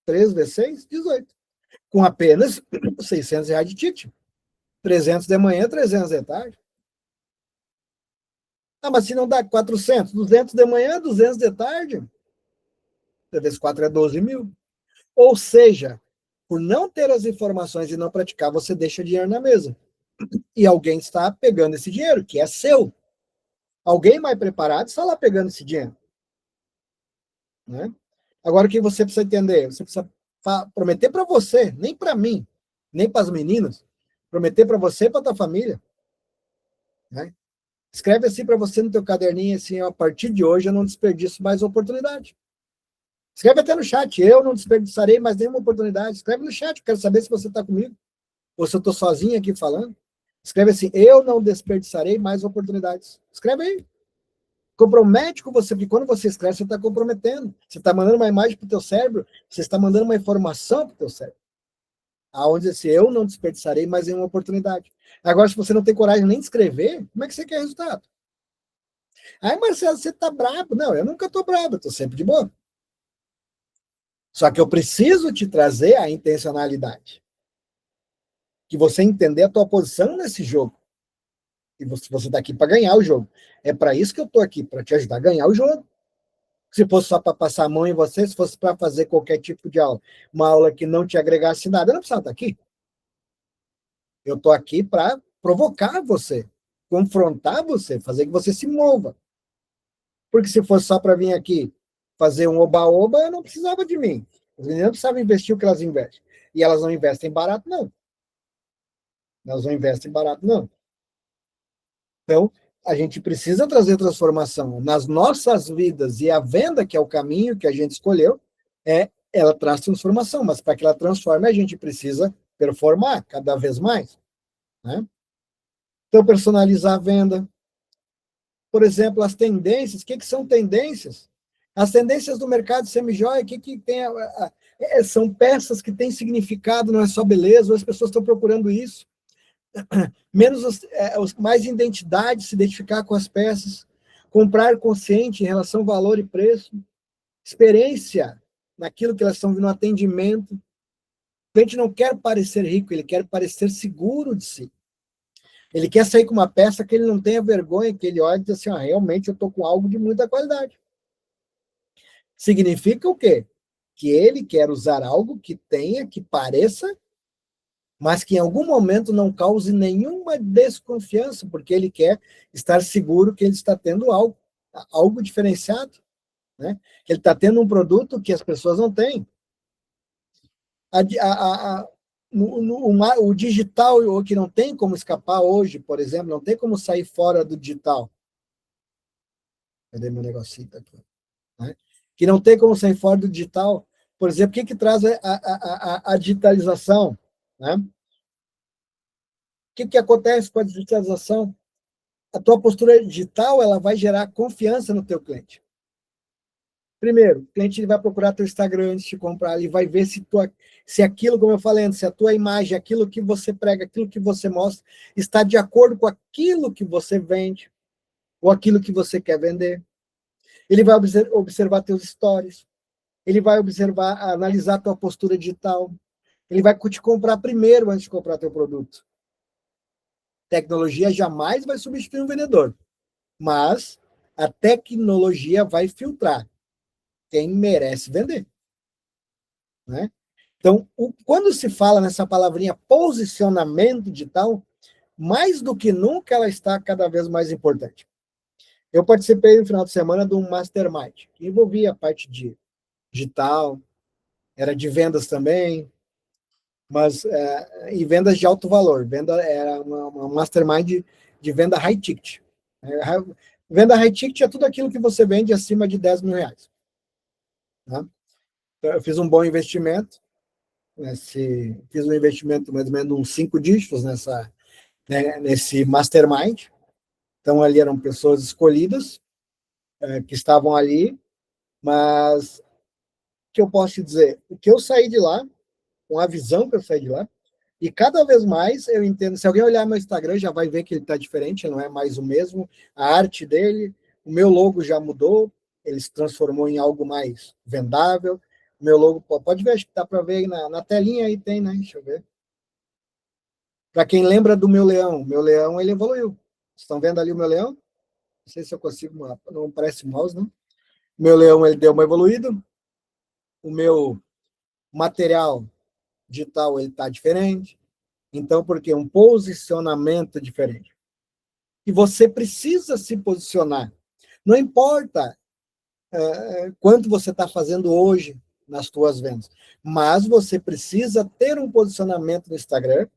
3 vezes 6, 18. Com apenas R$ 600 de ticket. 300 de manhã, 300 de tarde. Ah, mas se não dá 400, 200 de manhã, 200 de tarde, 3 vezes 4 é 12 mil. Ou seja, por não ter as informações e não praticar, você deixa dinheiro na mesa. E alguém está pegando esse dinheiro, que é seu. Alguém mais preparado está lá pegando esse dinheiro. Né? Agora, o que você precisa entender? Você precisa prometer para você, nem para mim, nem para as meninas, prometer para você e para a tua família. Né? Escreve assim para você no teu caderninho, assim, a partir de hoje eu não desperdiço mais oportunidade. Escreve até no chat, eu não desperdiçarei mais nenhuma oportunidade. Escreve no chat, eu quero saber se você está comigo, ou se eu estou sozinho aqui falando. Escreve assim, eu não desperdiçarei mais oportunidades. Escreve aí. Compromete com você, porque quando você escreve, você está comprometendo. Você está mandando uma imagem para o teu cérebro, você está mandando uma informação para o teu cérebro. Aonde assim, eu não desperdiçarei mais nenhuma oportunidade. Agora, se você não tem coragem nem de escrever, como é que você quer resultado? Aí, Marcelo, você está brabo. Não, eu nunca estou brabo, eu estou sempre de boa. Só que eu preciso te trazer a intencionalidade. Que você entender a tua posição nesse jogo. E você está aqui para ganhar o jogo. É para isso que eu estou aqui, para te ajudar a ganhar o jogo. Se fosse só para passar a mão em você, se fosse para fazer qualquer tipo de aula, uma aula que não te agregasse nada, eu não precisava estar aqui. Eu estou aqui para provocar você, confrontar você, fazer que você se mova. Porque se fosse só para vir aqui fazer um oba-oba, eu não precisava de mim. As meninas precisavam investir o que elas investem. E elas não investem barato, não. Elas não investem barato, não. Então, a gente precisa trazer transformação nas nossas vidas, e a venda, que é o caminho que a gente escolheu, ela traz transformação, mas para que ela transforme, a gente precisa performar cada vez mais. Né? Então, personalizar a venda. Por exemplo, as tendências. O que são tendências? As tendências do mercado semi-joia, que tem são peças que têm significado, não é só beleza, as pessoas estão procurando isso. Menos mais identidade, se identificar com as peças, comprar consciente em relação ao valor e preço, experiência naquilo que elas estão no atendimento. O cliente não quer parecer rico, ele quer parecer seguro de si. Ele quer sair com uma peça que ele não tenha vergonha, que ele olhe e diz assim, realmente eu estou com algo de muita qualidade. Significa o quê? Que ele quer usar algo que tenha, que pareça, mas que em algum momento não cause nenhuma desconfiança, porque ele quer estar seguro que ele está tendo algo diferenciado, né? Que ele está tendo um produto que as pessoas não têm. O digital, o que não tem como escapar hoje, por exemplo, não tem como sair fora do digital. Cadê meu negocinho aqui? Né? Que não tem como sair fora do digital. Por exemplo, o que traz a digitalização? Né? O que acontece com a digitalização? A tua postura digital, ela vai gerar confiança no teu cliente. Primeiro, o cliente vai procurar teu Instagram antes de comprar, ele vai ver se aquilo, como eu falei antes, se a tua imagem, aquilo que você prega, aquilo que você mostra, está de acordo com aquilo que você vende, ou aquilo que você quer vender. Ele vai observar teus stories, ele vai analisar tua postura digital, ele vai te comprar primeiro antes de comprar teu produto. Tecnologia jamais vai substituir um vendedor, mas a tecnologia vai filtrar quem merece vender. Né? Então, quando se fala nessa palavrinha posicionamento digital, mais do que nunca ela está cada vez mais importante. Eu participei no final de semana de um mastermind, que envolvia a parte de digital, era de vendas também, mas e vendas de alto valor. Era uma mastermind de venda high ticket. Venda high ticket é tudo aquilo que você vende acima de R$ 10.000. Né? Então, eu fiz um bom investimento, fiz um investimento mais ou menos uns 5 dígitos nesse mastermind. Então, ali eram pessoas escolhidas, que estavam ali, mas o que eu posso te dizer? O que eu saí de lá, com a visão que eu saí de lá, e cada vez mais eu entendo, se alguém olhar meu Instagram, já vai ver que ele está diferente, ele não é mais o mesmo, a arte dele, o meu logo já mudou, ele se transformou em algo mais vendável, o meu logo, pode ver, acho que dá para ver aí na telinha aí tem, né? Deixa eu ver. Para quem lembra do meu leão ele evoluiu. Estão vendo ali o meu leão? Não sei se eu consigo, não parece mouse, né? Meu leão ele deu uma evoluída, o meu material digital ele está diferente, então porque um posicionamento diferente. E você precisa se posicionar. Não importa quanto você está fazendo hoje nas suas vendas, mas você precisa ter um posicionamento no Instagram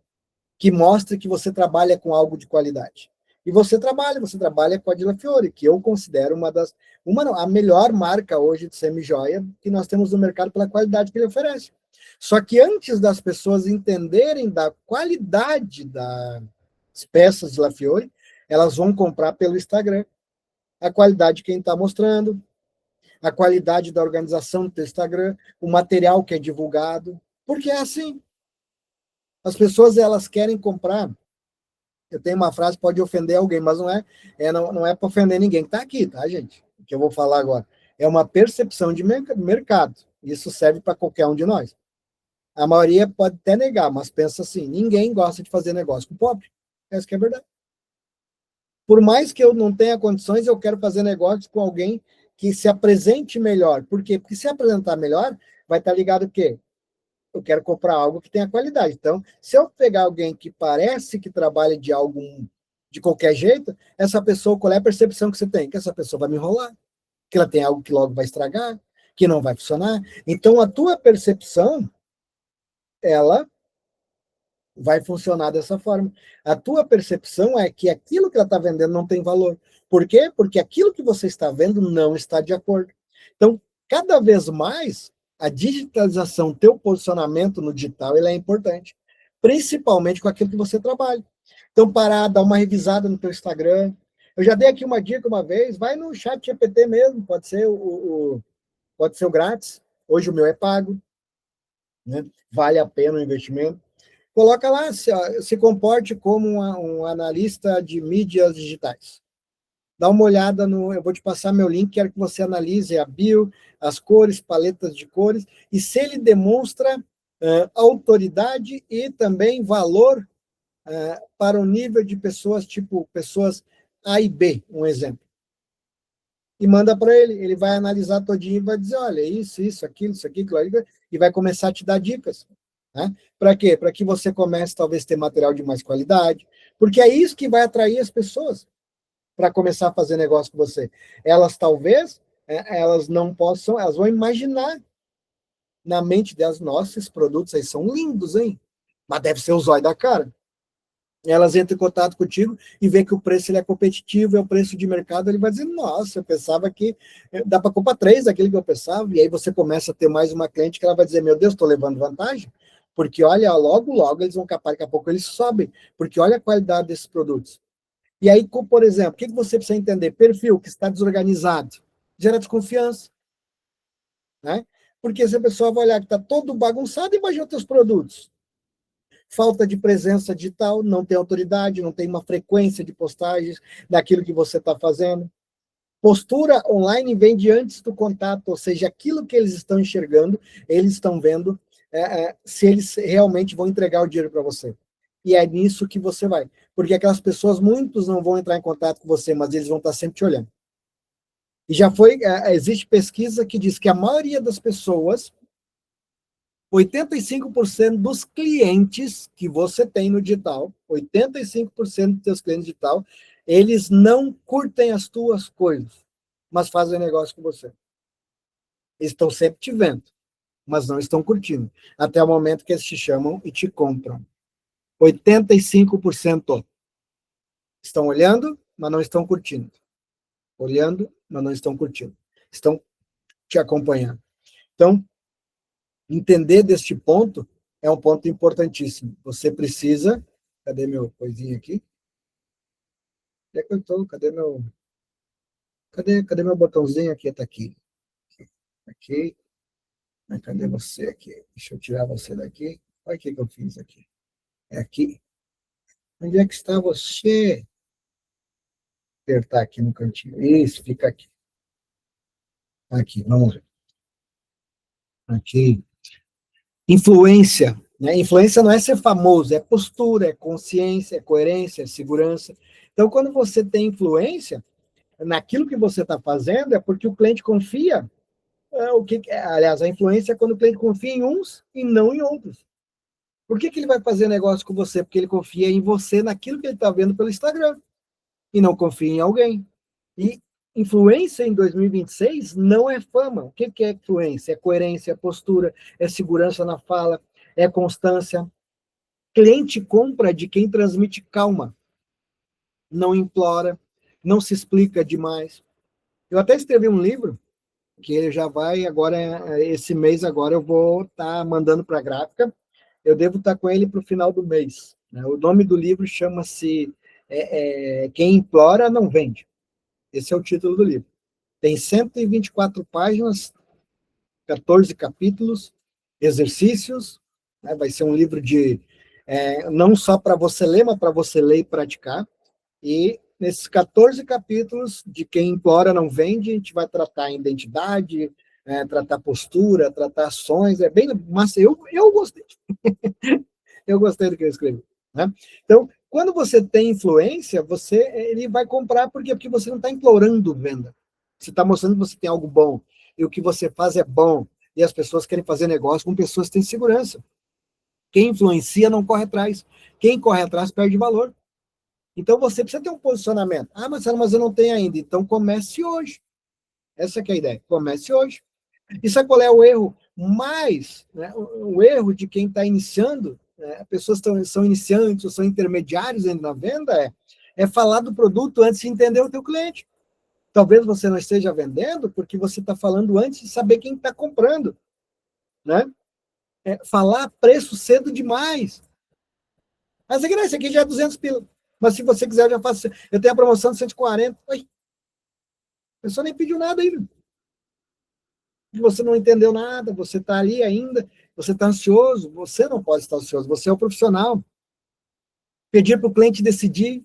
que mostre que você trabalha com algo de qualidade. E você trabalha com a Dila Fiore, que eu considero a melhor marca hoje de semi-joia que nós temos no mercado pela qualidade que ele oferece. Só que antes das pessoas entenderem da qualidade das peças de La Fiore, elas vão comprar pelo Instagram. A qualidade de quem está mostrando, a qualidade da organização do Instagram, o material que é divulgado, porque é assim. As pessoas elas querem comprar. Eu tenho uma frase que pode ofender alguém, mas não é para ofender ninguém que está aqui, tá, gente? O que eu vou falar agora é uma percepção de mercado. Isso serve para qualquer um de nós. A maioria pode até negar, mas pensa assim: ninguém gosta de fazer negócio com pobre. Essa que é a verdade. Por mais que eu não tenha condições, eu quero fazer negócio com alguém que se apresente melhor. Por quê? Porque se apresentar melhor, vai estar ligado o quê? Eu quero comprar algo que tenha qualidade. Então, se eu pegar alguém que parece que trabalha de algo de qualquer jeito, essa pessoa, qual é a percepção que você tem? Que essa pessoa vai me enrolar, que ela tem algo que logo vai estragar, que não vai funcionar. Então, a tua percepção, ela vai funcionar dessa forma. A tua percepção é que aquilo que ela está vendendo não tem valor. Por quê? Porque aquilo que você está vendo não está de acordo. Então, cada vez mais, a digitalização, teu posicionamento no digital, ele é importante. Principalmente com aquilo que você trabalha. Então, parar, dar uma revisada no teu Instagram. Eu já dei aqui uma dica uma vez, vai no chat GPT mesmo, pode ser o grátis. Hoje o meu é pago, né? Vale a pena o investimento. Coloca lá, se comporte como um analista de mídias digitais. Dá uma olhada eu vou te passar meu link, quero que você analise a bio, as cores, paletas de cores, e se ele demonstra autoridade e também valor para o nível de pessoas, tipo pessoas A e B, um exemplo. E manda para ele vai analisar todinho e vai dizer, olha, isso, aquilo, e vai começar a te dar dicas. Né? Para quê? Para que você comece, talvez, a ter material de mais qualidade, porque é isso que vai atrair as pessoas para começar a fazer negócio com você. Elas, talvez, elas não possam, elas vão imaginar na mente delas, nossa, esses produtos aí são lindos, hein? Mas deve ser o zóio da cara. Elas entram em contato contigo e vê que o preço ele é competitivo, é o preço de mercado, ele vai dizer, nossa, eu pensava que dá para comprar 3 daquele que eu pensava, e aí você começa a ter mais uma cliente que ela vai dizer, meu Deus, estou levando vantagem, porque olha, logo eles vão capar, daqui a pouco eles sobem, porque olha a qualidade desses produtos. E aí, por exemplo, o que você precisa entender? Perfil que está desorganizado, gera desconfiança, né? Porque se a pessoa vai olhar que está todo bagunçado, imagina os teus produtos. Falta de presença digital, não tem autoridade, não tem uma frequência de postagens daquilo que você está fazendo. Postura online vem de antes do contato, ou seja, aquilo que eles estão enxergando, eles estão vendo se eles realmente vão entregar o dinheiro para você. E é nisso que você vai. Porque aquelas pessoas, muitos não vão entrar em contato com você, mas eles vão estar sempre te olhando. E existe pesquisa que diz que a maioria das pessoas 85% dos clientes que você tem no digital, 85% dos seus clientes digital, eles não curtem as tuas coisas, mas fazem negócio com você. Eles estão sempre te vendo, mas não estão curtindo. Até o momento que eles te chamam e te compram. 85% estão olhando, mas não estão curtindo. Olhando, mas não estão curtindo. Estão te acompanhando. Então, entender deste ponto é um ponto importantíssimo. Você precisa... Cadê meu coisinho aqui? Onde é que eu estou? Cadê Cadê meu botãozinho aqui? Tá aqui. Aqui. Cadê você aqui? Deixa eu tirar você daqui. Olha o que eu fiz aqui. É aqui. Onde é que está você? Apertar aqui no cantinho. Isso, fica aqui. Aqui, vamos ver. Aqui. Influência. Né? Influência não é ser famoso, é postura, é consciência, é coerência, é segurança. Então, quando você tem influência naquilo que você está fazendo, é porque o cliente confia. Aliás, a influência é quando o cliente confia em uns e não em outros. Por que ele vai fazer negócio com você? Porque ele confia em você naquilo que ele está vendo pelo Instagram e não confia em alguém. E influência em 2026 não é fama. O que é influência? É coerência, é postura, é segurança na fala, é constância. Cliente compra de quem transmite calma, não implora, não se explica demais. Eu até escrevi um livro que ele já vai agora, esse mês agora eu vou estar mandando para a gráfica. Eu devo estar com ele para o final do mês. Né? O nome do livro chama-se Quem Implora Não Vende. Esse é o título do livro. Tem 124 páginas, 14 capítulos, exercícios. Né? Vai ser um livro de não só para você ler, mas para você ler e praticar. E nesses 14 capítulos de Quem Implora Não Vende, a gente vai tratar identidade, tratar postura, tratar ações. É bem massa. Eu gostei. Eu gostei do que eu escrevi. Né? Então, quando você tem influência, ele vai comprar por quê? Porque você não está implorando venda. Você está mostrando que você tem algo bom. E o que você faz é bom. E as pessoas querem fazer negócio com pessoas que têm segurança. Quem influencia não corre atrás. Quem corre atrás perde valor. Então, você precisa ter um posicionamento. Ah, Marcelo, mas eu não tenho ainda. Então, comece hoje. Essa que é a ideia. Comece hoje. E sabe qual é o erro? Mais, né, o erro de quem está iniciando, né, pessoas são iniciantes ou são intermediários ainda na venda, é falar do produto antes de entender o teu cliente. Talvez você não esteja vendendo porque você está falando antes de saber quem está comprando. Né? Falar preço cedo demais. Mas esse aqui já é 200 pila. Mas se você quiser, eu já faço. Eu tenho a promoção de 140. Oi. A pessoa nem pediu nada ainda. Você não entendeu nada, você está ali ainda, você está ansioso, você não pode estar ansioso, você é o profissional. Pedir para o cliente decidir,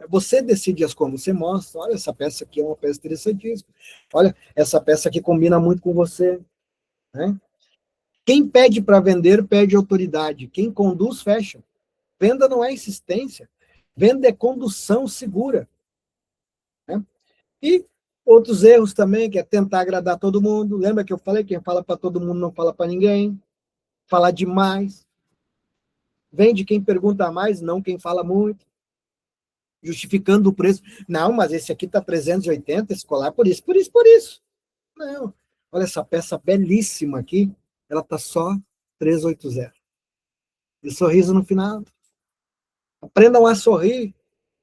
você decide as como, você mostra, olha, essa peça aqui é uma peça interessantíssima, olha, essa peça aqui combina muito com você. Né? Quem pede para vender, perde autoridade, quem conduz, fecha. Venda não é insistência, venda é condução segura. Né? E outros erros também, que é tentar agradar todo mundo. Lembra que eu falei que quem fala para todo mundo não fala para ninguém? Falar demais. Vende quem pergunta mais, não quem fala muito. Justificando o preço. Não, mas esse aqui está 380, esse colar por isso, por isso, por isso. Não. Olha essa peça belíssima aqui, ela está só 380. E sorriso no final. Aprendam a sorrir.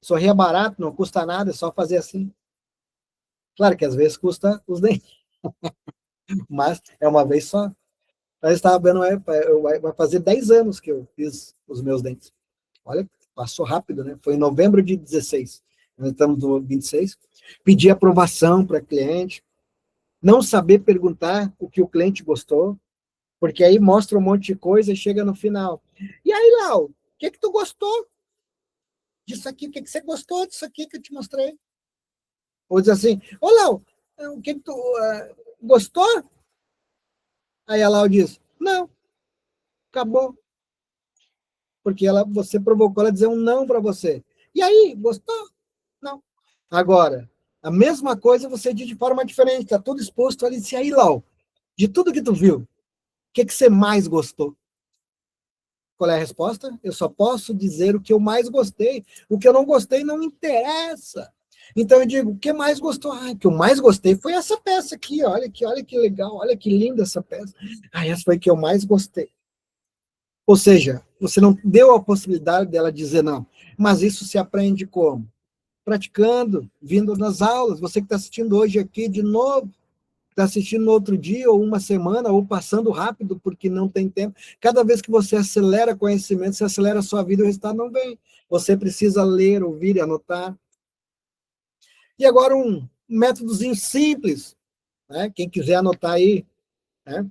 Sorrir é barato, não custa nada, é só fazer assim. Claro que às vezes custa os dentes, mas é uma vez só. Eu estava vendo, vai fazer 10 anos que eu fiz os meus dentes. Olha, passou rápido, né? Foi em novembro de 16. Nós estamos no 26. Pedir aprovação para cliente. Não saber perguntar o que o cliente gostou, porque aí mostra um monte de coisa e chega no final. E aí, Lau, o que tu gostou disso aqui? O que você gostou disso aqui que eu te mostrei? Ou diz assim, ô, Lau, o que tu gostou? Aí a Lau diz, não, acabou. Porque você provocou ela a dizer um não para você. E aí, gostou? Não. Agora, a mesma coisa você diz de forma diferente, está tudo exposto ali. E aí, Lau, de tudo que tu viu, o que você mais gostou? Qual é a resposta? Eu só posso dizer o que eu mais gostei. O que eu não gostei não interessa. Então eu digo, o que mais gostou? Ah, o que eu mais gostei foi essa peça aqui. Olha que legal, olha que linda essa peça. Ah, essa foi a que eu mais gostei. Ou seja, você não deu a possibilidade dela dizer não. Mas isso se aprende como? Praticando, vindo nas aulas. Você que está assistindo hoje aqui de novo, está assistindo no outro dia, ou uma semana, ou passando rápido porque não tem tempo. Cada vez que você acelera conhecimento, você acelera a sua vida, o resultado não vem. Você precisa ler, ouvir e anotar. E agora um métodozinho simples, né? Quem quiser anotar aí, né?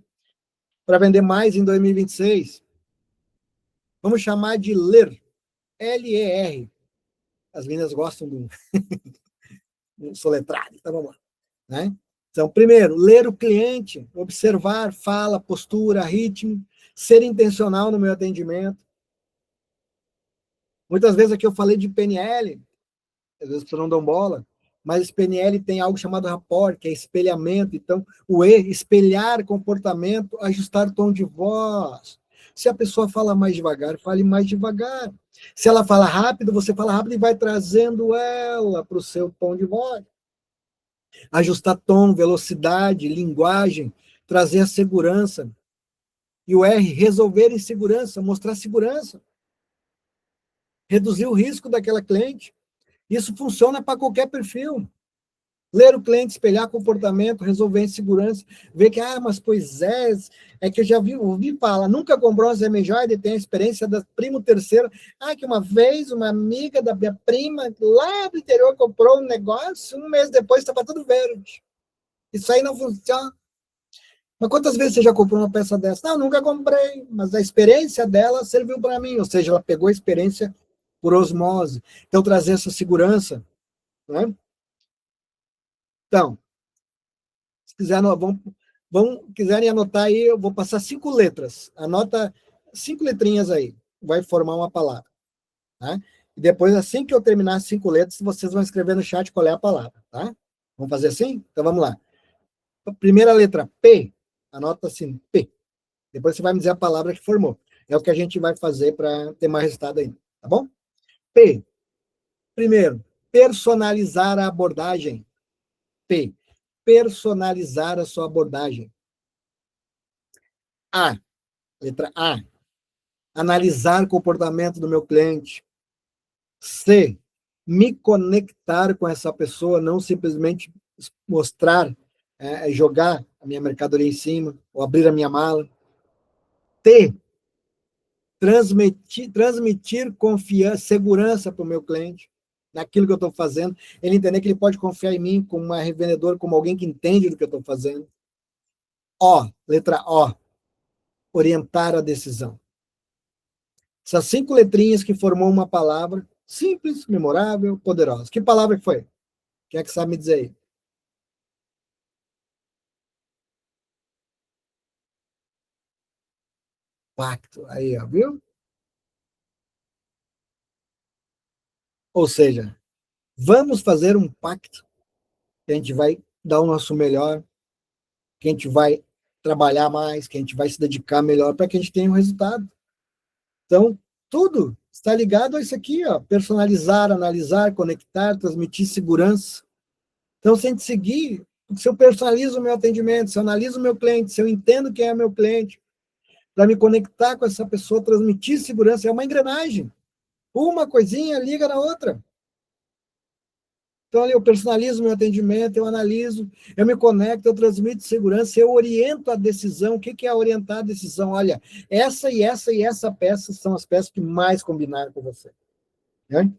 Para vender mais em 2026, vamos chamar de LER, L-E-R. As meninas gostam do soletrado, então vamos lá. Né? Então, primeiro, ler o cliente, observar fala, postura, ritmo, ser intencional no meu atendimento. Muitas vezes aqui eu falei de PNL, às vezes vocês não dão bola, mas PNL tem algo chamado rapport, que é espelhamento. Então, o E, espelhar comportamento, ajustar tom de voz. Se a pessoa fala mais devagar, fale mais devagar. Se ela fala rápido, você fala rápido e vai trazendo ela para o seu tom de voz. Ajustar tom, velocidade, linguagem, trazer a segurança. E o R, resolver em segurança, mostrar segurança. Reduzir o risco daquela cliente. Isso funciona para qualquer perfil. Ler o cliente, espelhar comportamento, resolver em segurança, ver que, mas pois é que eu já ouvi falar, nunca comprou uma Zemejoide, tem a experiência da primo terceiro, que uma vez uma amiga da minha prima lá do interior comprou um negócio, um mês depois estava tudo verde. Isso aí não funciona. Mas quantas vezes você já comprou uma peça dessa? Não, nunca comprei, mas a experiência dela serviu para mim, ou seja, ela pegou a experiência por osmose. Então, trazer essa segurança, né? Então, se quiser, quiserem anotar aí, eu vou passar 5 letras. Anota 5 letrinhas aí, vai formar uma palavra. Tá? E depois, assim que eu terminar as 5 letras, vocês vão escrever no chat qual é a palavra, tá? Vamos fazer assim? Então, vamos lá. A primeira letra, P. Anota assim, P. Depois você vai me dizer a palavra que formou. É o que a gente vai fazer para ter mais resultado ainda, tá bom? P. Primeiro, personalizar a abordagem. P. Personalizar a sua abordagem. A. Letra A. Analisar o comportamento do meu cliente. C. Me conectar com essa pessoa, não simplesmente mostrar, jogar a minha mercadoria em cima, ou abrir a minha mala. T. Transmitir confiança, segurança para o meu cliente, naquilo que eu estou fazendo, ele entender que ele pode confiar em mim como uma revendedora, como alguém que entende do que eu estou fazendo. O, letra O, orientar a decisão. Essas 5 letrinhas que formou uma palavra simples, memorável, poderosa. Que palavra que foi? Quem é que sabe me dizer aí? Pacto. Aí, ó, viu? Ou seja, vamos fazer um pacto que a gente vai dar o nosso melhor, que a gente vai trabalhar mais, que a gente vai se dedicar melhor para que a gente tenha um resultado. Então, tudo está ligado a isso aqui, ó, personalizar, analisar, conectar, transmitir segurança. Então, se a gente seguir, se eu personalizo o meu atendimento, se eu analiso o meu cliente, se eu entendo quem é meu cliente, para me conectar com essa pessoa, transmitir segurança, é uma engrenagem. Uma coisinha liga na outra. Então, eu personalizo o meu atendimento, eu analiso, eu me conecto, eu transmito segurança, eu oriento a decisão. O que é orientar a decisão? Olha, essa e essa e essa peça são as peças que mais combinaram com você. Né?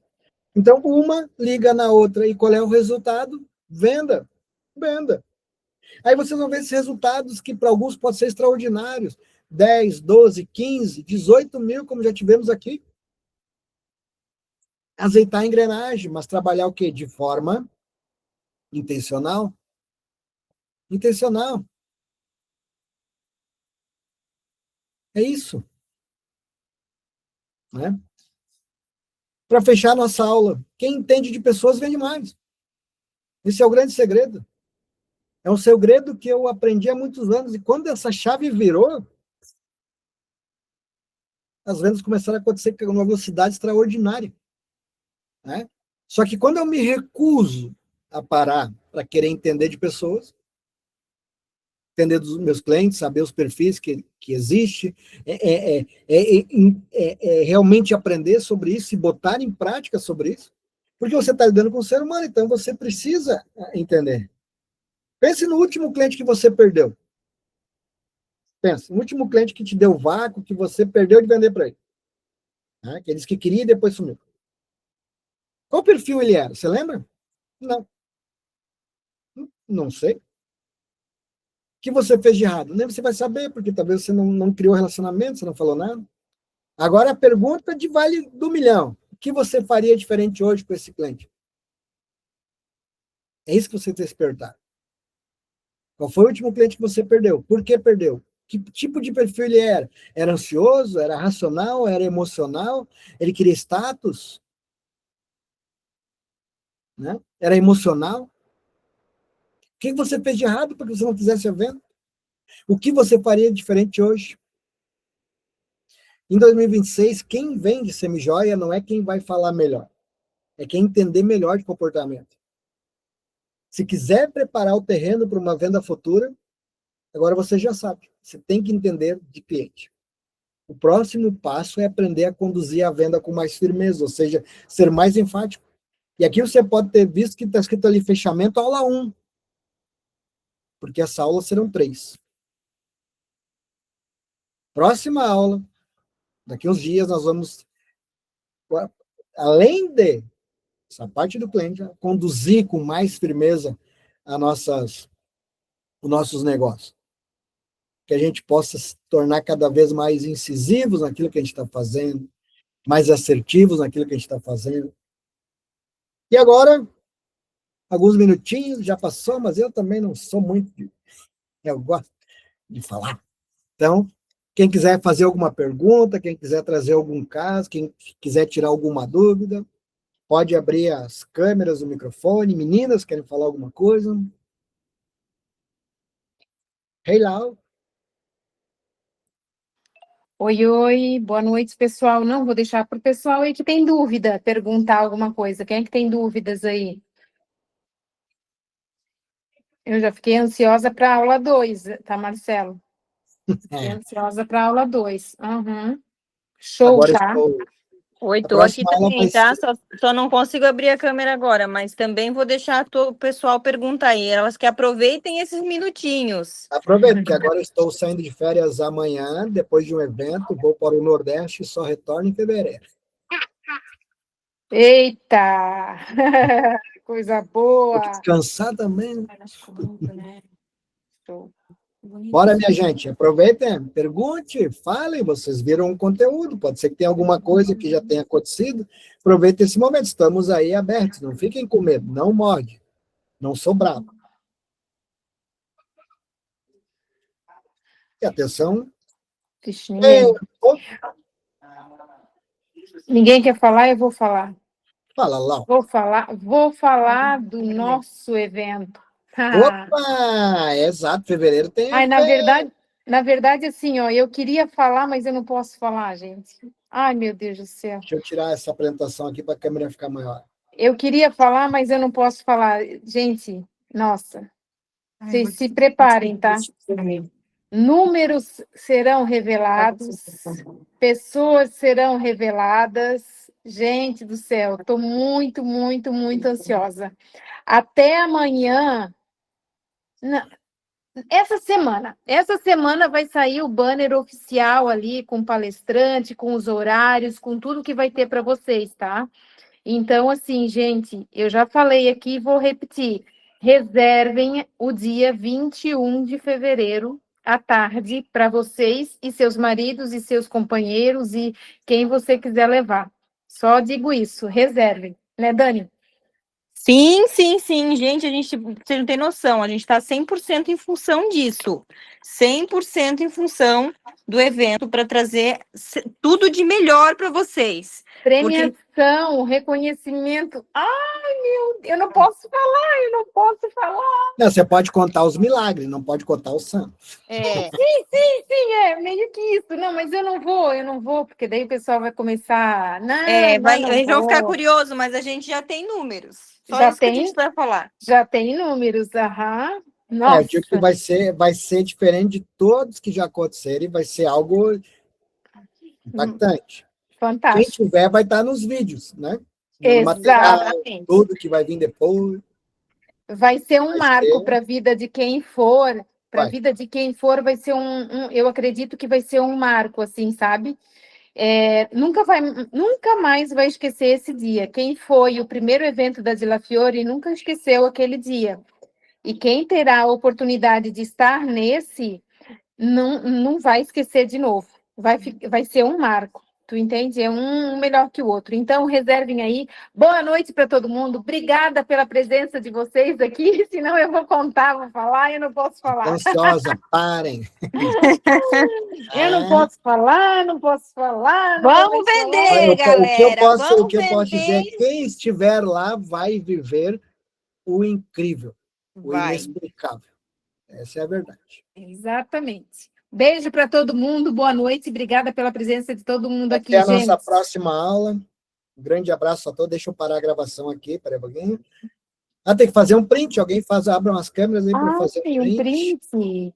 Então, uma liga na outra. E qual é o resultado? Venda. Venda. Aí vocês vão ver esses resultados que para alguns podem ser extraordinários. 10, 12, 15, 18 mil, como já tivemos aqui. Azeitar a engrenagem, mas trabalhar o quê? De forma intencional. Intencional. É isso. Né? Para fechar nossa aula, quem entende de pessoas vende mais. Esse é o grande segredo. É um segredo que eu aprendi há muitos anos. E quando essa chave virou, as vendas começaram a acontecer com uma velocidade extraordinária. Né? Só que quando eu me recuso a parar para querer entender de pessoas, entender dos meus clientes, saber os perfis que existem, realmente aprender sobre isso e botar em prática sobre isso, porque você está lidando com o ser humano, então você precisa entender. Pense no último cliente que você perdeu. Pensa, no último cliente que te deu vácuo, que você perdeu de vender para ele. Né? Aqueles que queria e depois sumiu. Qual perfil ele era? Você lembra? Não. Não sei. O que você fez de errado? Nem você vai saber, porque talvez você não criou relacionamento, você não falou nada. Agora a pergunta de vale do milhão. O que você faria diferente hoje com esse cliente? É isso que você tem que se perguntar. Qual foi o último cliente que você perdeu? Por que perdeu? Que tipo de perfil ele era? Era ansioso? Era racional? Era emocional? Ele queria status? Né? Era emocional? O que você fez de errado para que você não fizesse a venda? O que você faria diferente hoje? Em 2026, quem vende semijoia não é quem vai falar melhor, é quem entender melhor de comportamento. Se quiser preparar o terreno para uma venda futura, agora você já sabe, você tem que entender de cliente. O próximo passo é aprender a conduzir a venda com mais firmeza, ou seja, ser mais enfático. E aqui você pode ter visto que está escrito ali fechamento aula 1, porque essa aula serão 3. Próxima aula, daqui uns dias, nós vamos, além de essa parte do cliente, conduzir com mais firmeza os nossos negócios. Que a gente possa se tornar cada vez mais incisivos naquilo que a gente está fazendo, mais assertivos naquilo que a gente está fazendo. E agora, alguns minutinhos, já passou, mas eu também não sou muito... Eu gosto de falar. Então, quem quiser fazer alguma pergunta, quem quiser trazer algum caso, quem quiser tirar alguma dúvida, pode abrir as câmeras, o microfone. Meninas, querem falar alguma coisa? Hey, Lau. Oi, oi, boa noite, pessoal. Não, vou deixar para o pessoal aí que tem dúvida, perguntar alguma coisa. Quem é que tem dúvidas aí? Eu já fiquei ansiosa para a aula 2, tá, Marcelo? Fiquei ansiosa para a aula 2. Uhum. Show, Agora tá? estou... Oi, A tô aqui próxima aula vai também, tá? ser... Só não consigo abrir a câmera agora, mas também vou deixar o pessoal perguntar aí. Elas que aproveitem esses minutinhos. Aproveito que agora estou saindo de férias amanhã, depois de um evento, vou para o Nordeste e só retorno em fevereiro. Eita! Coisa Vou boa! descansar também. Né? Show. Bora, minha gente, aproveitem, pergunte, falem, vocês viram o conteúdo, pode ser que tenha alguma coisa que já tenha acontecido, aproveitem esse momento, estamos aí abertos, não fiquem com medo, não morde, não sou bravo. E atenção. Vixe, ninguém quer falar, eu vou falar. Fala, Lau. Vou falar do nosso evento. Opa, exato, fevereiro tem Ai, evento. na verdade, assim, ó, eu queria falar, mas eu não posso falar, gente. Ai, meu Deus do céu. Deixa eu tirar essa apresentação aqui para a câmera ficar maior. Eu queria falar, mas eu não posso falar. Gente, nossa, vocês se preparem, tá? Números serão revelados, pessoas serão reveladas. Gente do céu, estou muito, muito, muito ansiosa. Até amanhã. Essa semana vai sair o banner oficial ali com o palestrante, com os horários, com tudo que vai ter para vocês, tá? Então, assim, gente, eu já falei aqui e vou repetir. Reservem o dia 21 de fevereiro à tarde para vocês e seus maridos e seus companheiros e quem você quiser levar. Só digo isso, reservem, né, Dani? Sim, sim, sim. Gente, você não tem noção, a gente está 100% em função disso. 100% em função do evento para trazer tudo de melhor para vocês. Premiação, reconhecimento. Ai, meu Deus, eu não posso falar. Não, você pode contar os milagres, não pode contar o santo. Sim, é meio que isso. Não, mas eu não vou, porque daí o pessoal vai começar. Eles vão ficar curiosos, mas a gente já tem números. Só Já isso que a gente vai falar. Já tem números, aham. Nossa. Eu digo que vai ser diferente de todos que já aconteceram e vai ser algo impactante. Fantástico. Quem tiver vai estar nos vídeos, né? Exatamente. Material, tudo que vai vir depois. Vai ser um marco para a vida de quem for. Para a vida de quem for, vai ser eu acredito que vai ser um marco, assim, sabe? Nunca mais vai esquecer esse dia. Quem foi o primeiro evento da Dila Fiore nunca esqueceu aquele dia. E quem terá a oportunidade de estar nesse, não vai esquecer de novo. Vai ser um marco. Tu entende? É um melhor que o outro. Então, reservem aí. Boa noite para todo mundo. Obrigada pela presença de vocês aqui. Senão eu vou contar, vou falar, eu não posso falar. Ansiosa, parem. Eu não posso falar, não posso falar. Não Vamos vou mais vender, falar. Olha, galera. o que eu posso dizer é que quem estiver lá vai viver o incrível, o Vai. inexplicável. Essa é a verdade. Exatamente. Beijo para todo mundo, boa noite, obrigada pela presença de todo mundo aqui, Até a gente. nossa próxima aula. Um grande abraço a todos. Deixa eu parar a gravação aqui, peraí um pouquinho. Tem que fazer um print, alguém abre umas câmeras aí para fazer um Um print. print.